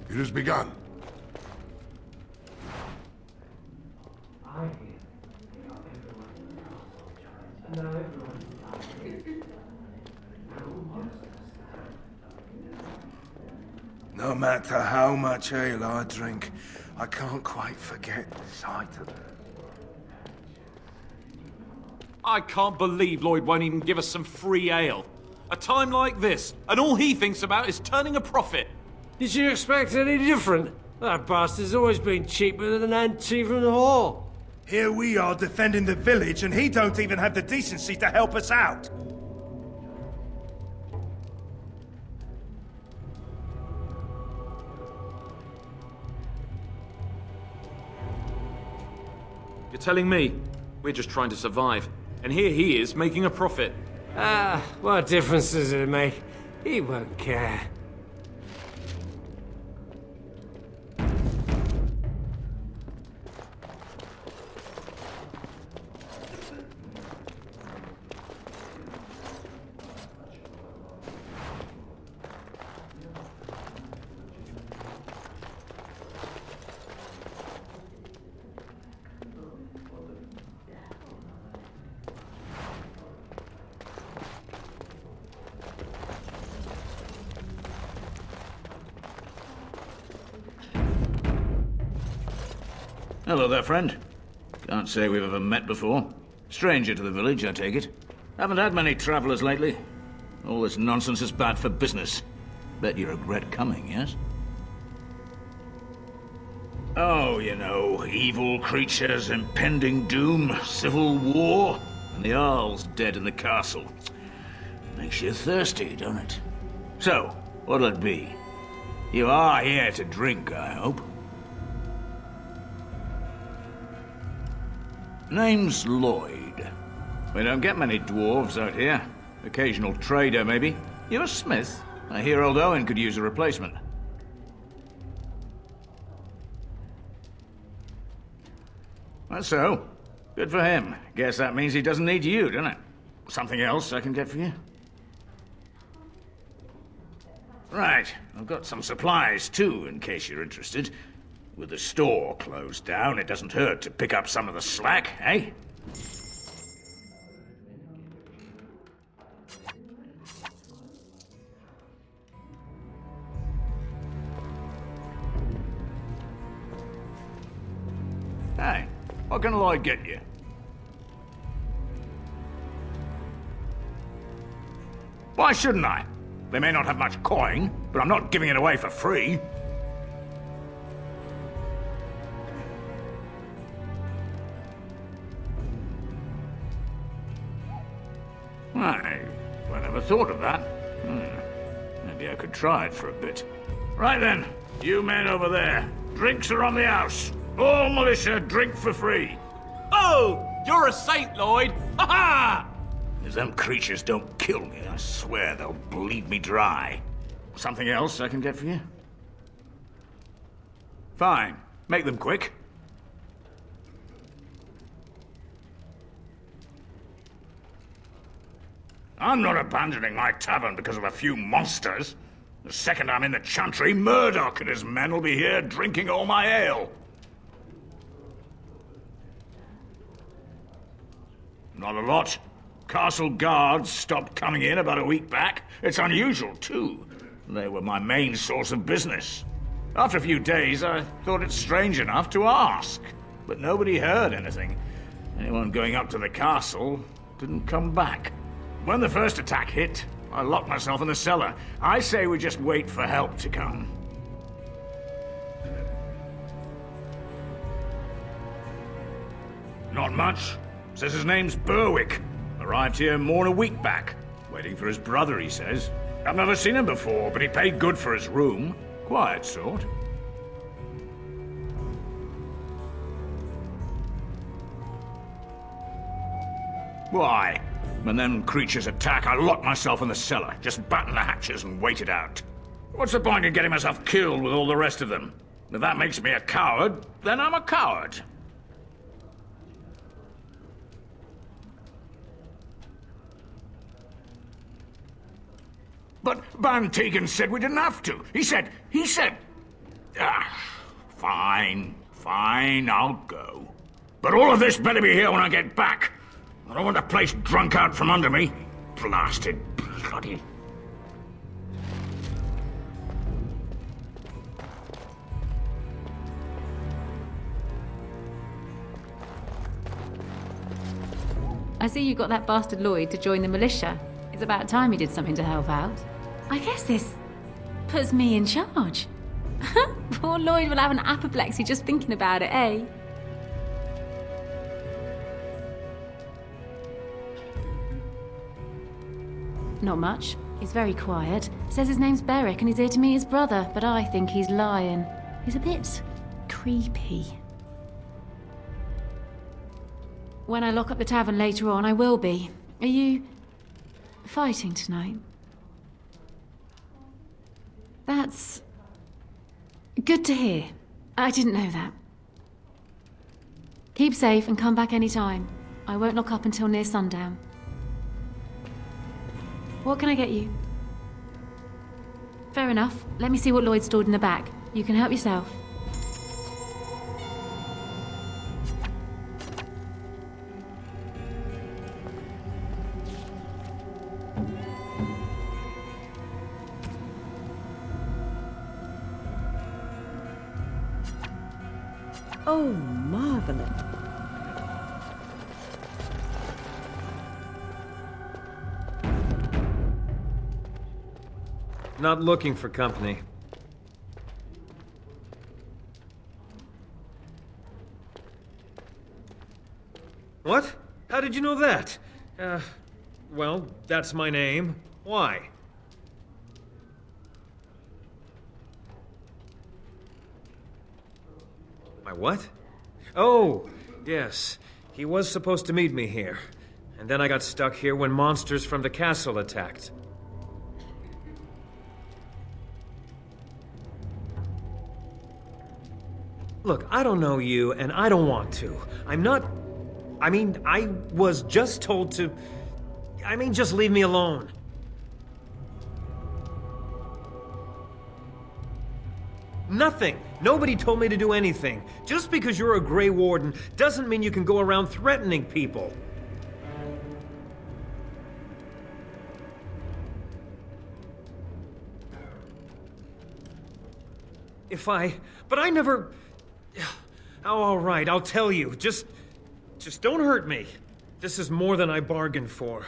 It has begun. No matter how much ale I drink, I can't quite forget the sight of it. I can't believe Lloyd won't even give us some free ale. A time like this, and all he thinks about is turning a profit. Did you expect any different? That bastard's always been cheaper than an tea from the hall. Here we are defending the village, and he don't even have the decency to help us out. You're telling me we're just trying to survive, and here he is making a profit. What difference does it make? He won't care. Hello there, friend. Can't say we've ever met before. Stranger to the village, I take it. Haven't had many travelers lately. All this nonsense is bad for business. Bet you regret coming, yes? Oh, you know, evil creatures, impending doom, civil war, and the Earl's dead in the castle. Makes you thirsty, don't it? So, what'll it be? You are here to drink, I hope. Name's Lloyd. We don't get many dwarves out here. Occasional trader, maybe. You're a smith. I hear old Owen could use a replacement. That's so. Good for him. Guess that means he doesn't need you, doesn't it? Something else I can get for you? Right. I've got some supplies, too, in case you're interested. With the store closed down, it doesn't hurt to pick up some of the slack, eh? What can Lloyd get you? Why shouldn't I? They may not have much coin, but I'm not giving it away for free. I never thought of that. Maybe I could try it for a bit. Right then, you men over there. Drinks are on the house. All militia drink for free. Oh, you're a saint, Lloyd. Ha ha! If them creatures don't kill me, I swear they'll bleed me dry. Something else I can get for you? Fine. Make them quick. I'm not abandoning my tavern because of a few monsters. The second I'm in the chantry, Murdoch and his men will be here drinking all my ale. Not a lot. Castle guards stopped coming in about a week back. It's unusual, too. They were my main source of business. After a few days, I thought it strange enough to ask. But nobody heard anything. Anyone going up to the castle didn't come back. When the first attack hit, I locked myself in the cellar. I say we just wait for help to come. Not much. Says his name's Berwick. Arrived here more than a week back. Waiting for his brother, he says. I've never seen him before, but he paid good for his room. Quiet sort. Why? When them creatures attack, I lock myself in the cellar. Just batten the hatches and wait it out. What's the point in getting myself killed with all the rest of them? If that makes me a coward, then I'm a coward. But Van Tegan said we didn't have to. He said... Fine, I'll go. But all of this better be here when I get back. I don't want the place drunk out from under me. Blasted bloody... I see you got that bastard Lloyd to join the militia. It's about time he did something to help out. I guess this puts me in charge. Poor Lloyd will have an apoplexy just thinking about it, eh? Not much. He's very quiet. Says his name's Beric and he's here to meet his brother, but I think he's lying. He's a bit creepy. When I lock up the tavern later on, I will be. Are you fighting tonight? That's good to hear. I didn't know that. Keep safe and come back any time. I won't lock up until near sundown. What can I get you? Fair enough. Let me see what Lloyd stored in the back. You can help yourself. Oh, marvelous. Not looking for company. What? How did you know that? Well, that's my name. Why? My what? Oh, yes. He was supposed to meet me here. And then I got stuck here when monsters from the castle attacked. Look, I don't know you, and I don't want to. I was just told to... just leave me alone. Nothing. Nobody told me to do anything. Just because you're a Grey Warden doesn't mean you can go around threatening people. But I never... Oh, all right, I'll tell you. Just Just don't hurt me. This is more than I bargained for.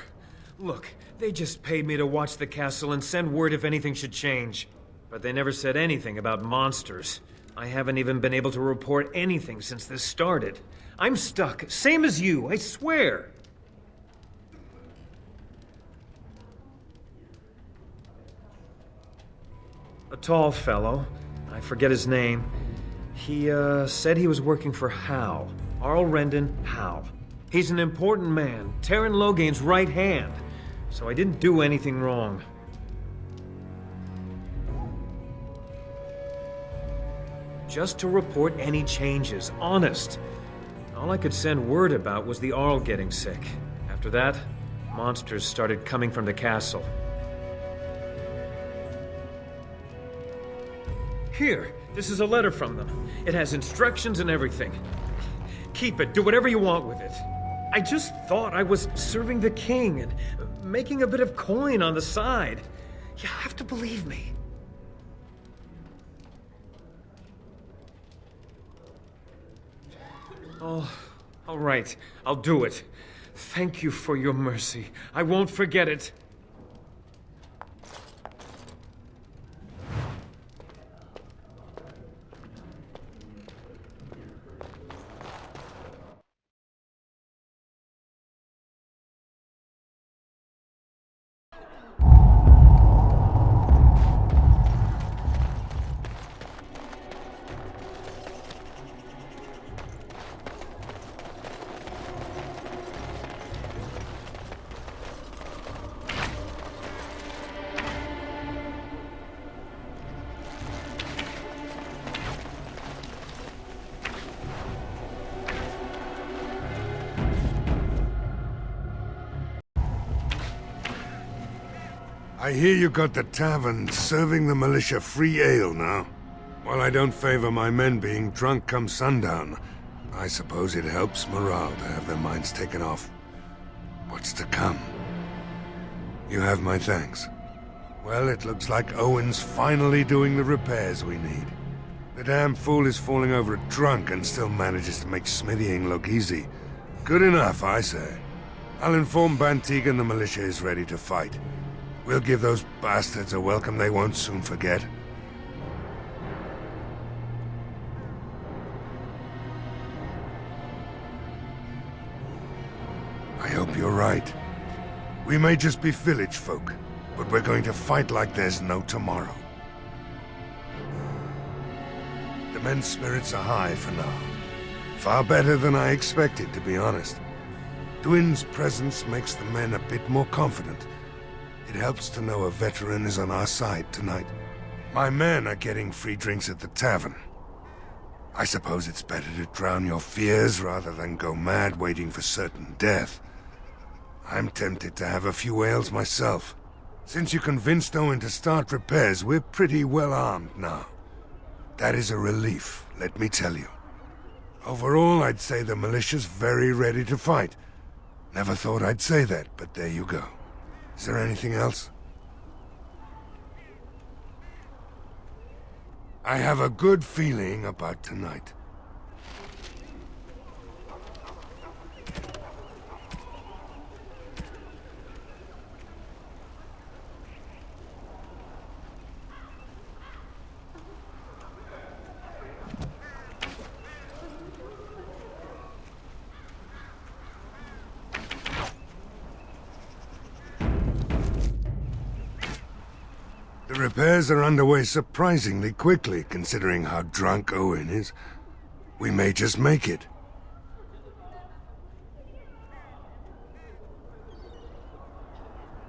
Look, they just paid me to watch the castle and send word if anything should change. But they never said anything about monsters. I haven't even been able to report anything since this started. I'm stuck, same as you, I swear. A tall fellow, I forget his name. He, said he was working for Hal. Arl Rendon Hal. He's an important man, Taron Loghain's right hand. So I didn't do anything wrong. Just to report any changes, honest. All I could send word about was the Arl getting sick. After that, monsters started coming from the castle. Here, this is a letter from them. It has instructions and everything. Keep it, do whatever you want with it. I just thought I was serving the king and making a bit of coin on the side. You have to believe me. Oh, all right. I'll do it. Thank you for your mercy. I won't forget it. I hear you got the tavern serving the militia free ale now. While I don't favor my men being drunk come sundown, I suppose it helps morale to have their minds taken off what's to come. You have my thanks. Well, it looks like Owen's finally doing the repairs we need. The damn fool is falling over drunk and still manages to make smithying look easy. Good enough, I say. I'll inform Bantig and the militia is ready to fight. We'll give those bastards a welcome they won't soon forget. I hope you're right. We may just be village folk, but we're going to fight like there's no tomorrow. The men's spirits are high for now. Far better than I expected, to be honest. Dwin's presence makes the men a bit more confident. It helps to know a veteran is on our side tonight. My men are getting free drinks at the tavern. I suppose it's better to drown your fears rather than go mad waiting for certain death. I'm tempted to have a few ales myself. Since you convinced Owen to start repairs, we're pretty well armed now. That is a relief, let me tell you. Overall, I'd say the militia's very ready to fight. Never thought I'd say that, but there you go. Is there anything else? I have a good feeling about tonight. The repairs are underway surprisingly quickly, considering how drunk Owen is. We may just make it.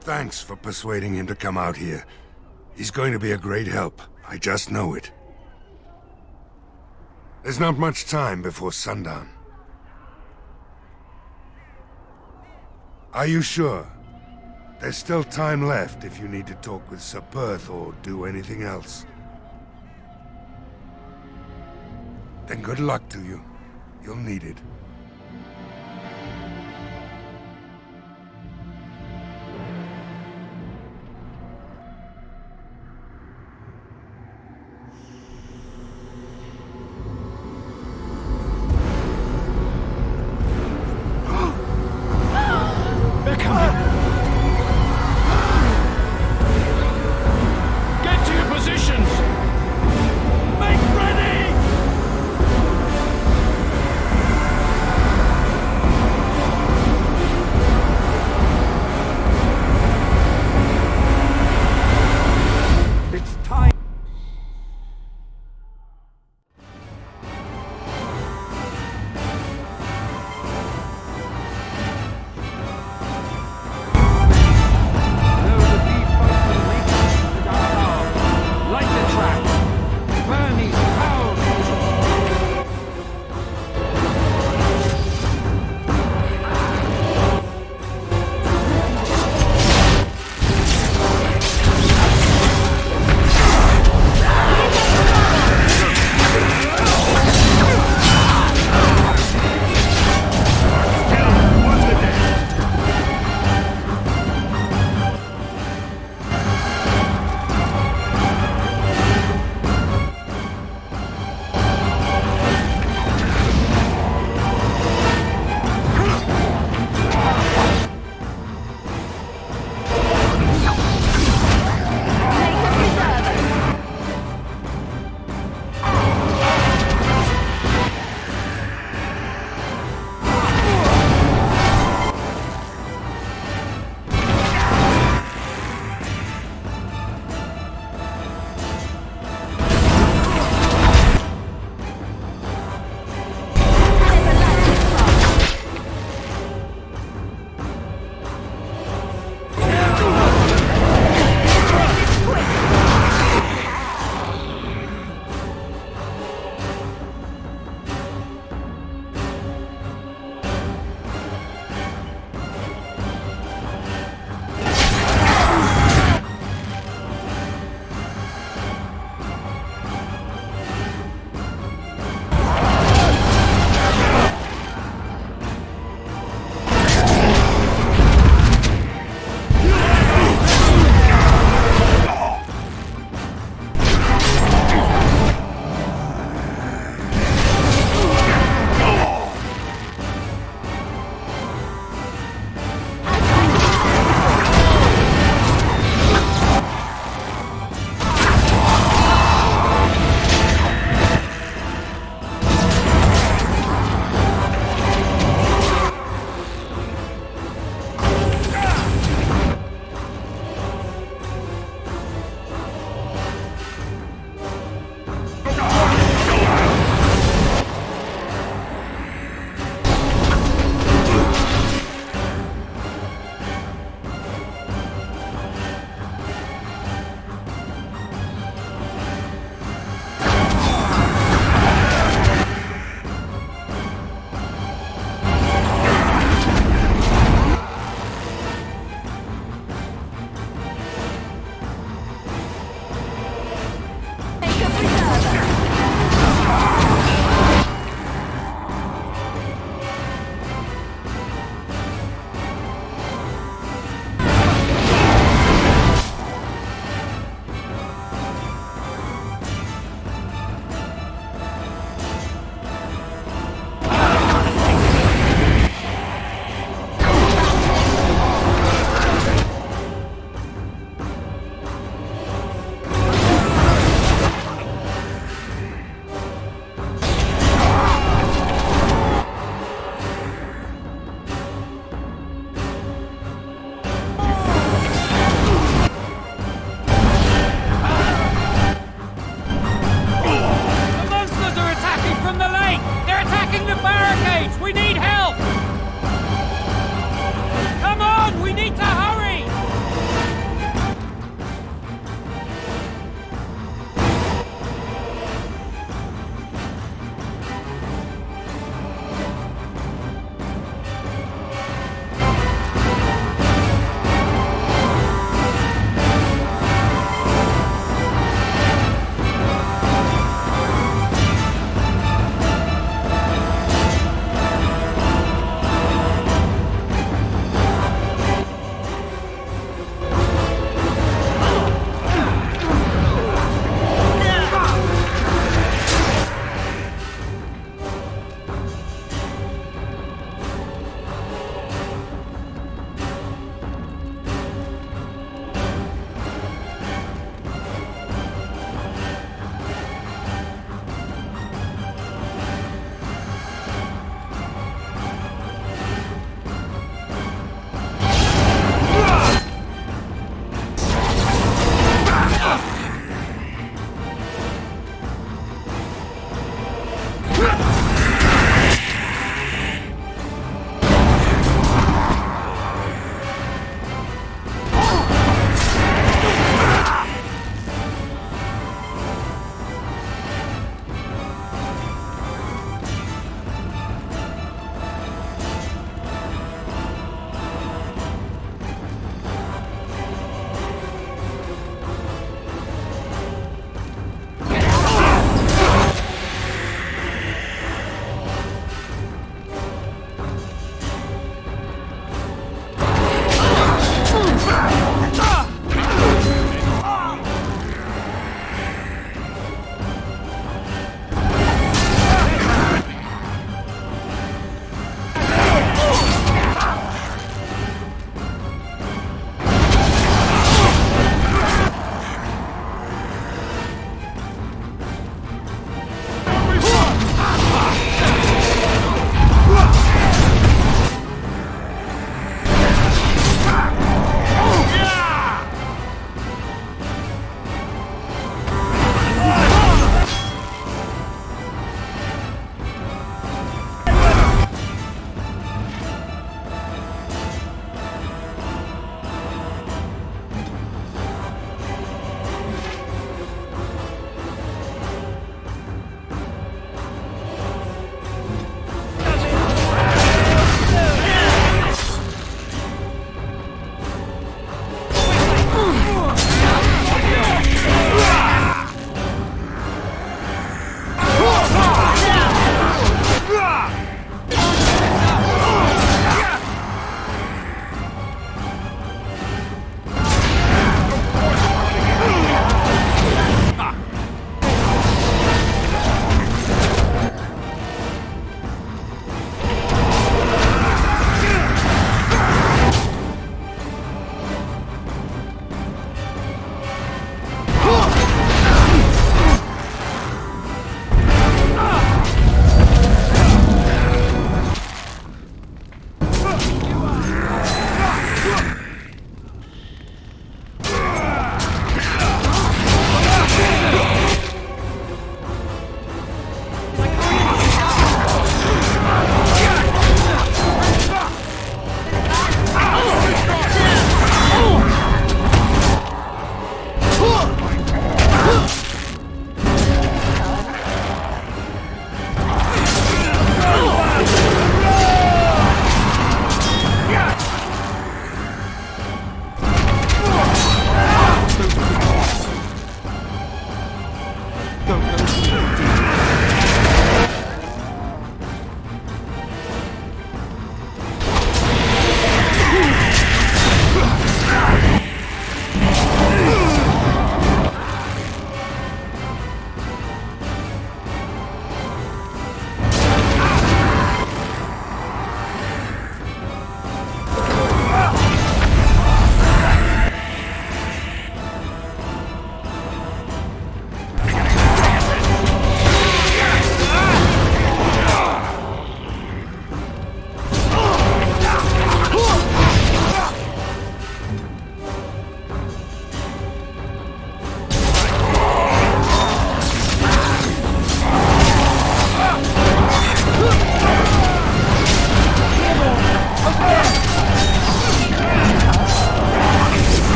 Thanks for persuading him to come out here. He's going to be a great help. I just know it. There's not much time before sundown. Are you sure? There's still time left if you need to talk with Sir Perth or do anything else. Then good luck to you. You'll need it.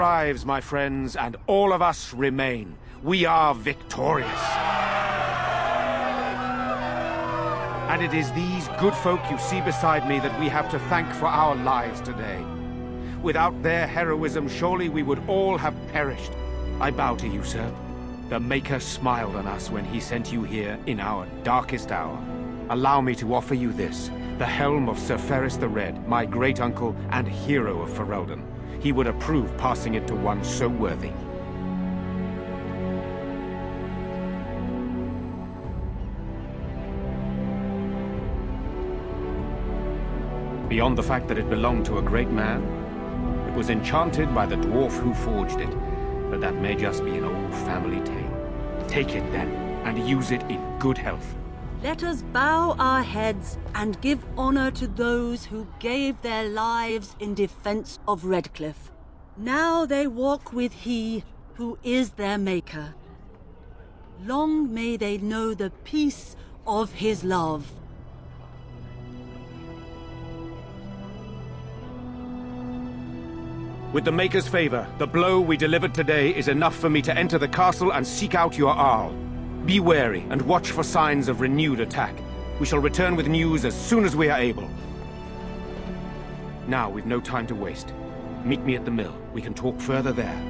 arrives, my friends, and all of us remain. We are victorious. And it is these good folk you see beside me that we have to thank for our lives today. Without their heroism, surely we would all have perished. I bow to you, sir. The Maker smiled on us when he sent you here in our darkest hour. Allow me to offer you this, the helm of Sir Ferris the Red, my great-uncle and hero of Ferelden. He would approve passing it to one so worthy. Beyond the fact that it belonged to a great man, it was enchanted by the dwarf who forged it, but that may just be an old family tale. Take it then, and use it in good health. Let us bow our heads and give honor to those who gave their lives in defense of Redcliffe. Now they walk with he who is their maker. Long may they know the peace of his love. With the Maker's favor, the blow we delivered today is enough for me to enter the castle and seek out your Arl. Be wary and watch for signs of renewed attack. We shall return with news as soon as we are able. Now, we've no time to waste. Meet me at the mill. We can talk further there.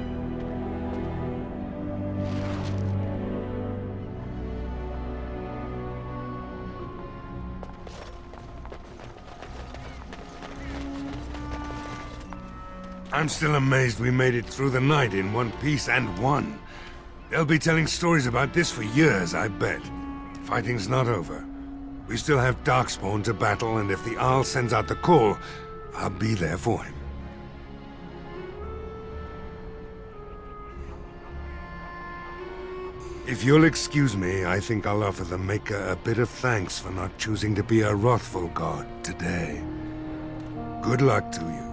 I'm still amazed we made it through the night in one piece and won. They'll be telling stories about this for years, I bet. Fighting's not over. We still have Darkspawn to battle, and if the Arl sends out the call, I'll be there for him. If you'll excuse me, I think I'll offer the Maker a bit of thanks for not choosing to be a wrathful god today. Good luck to you.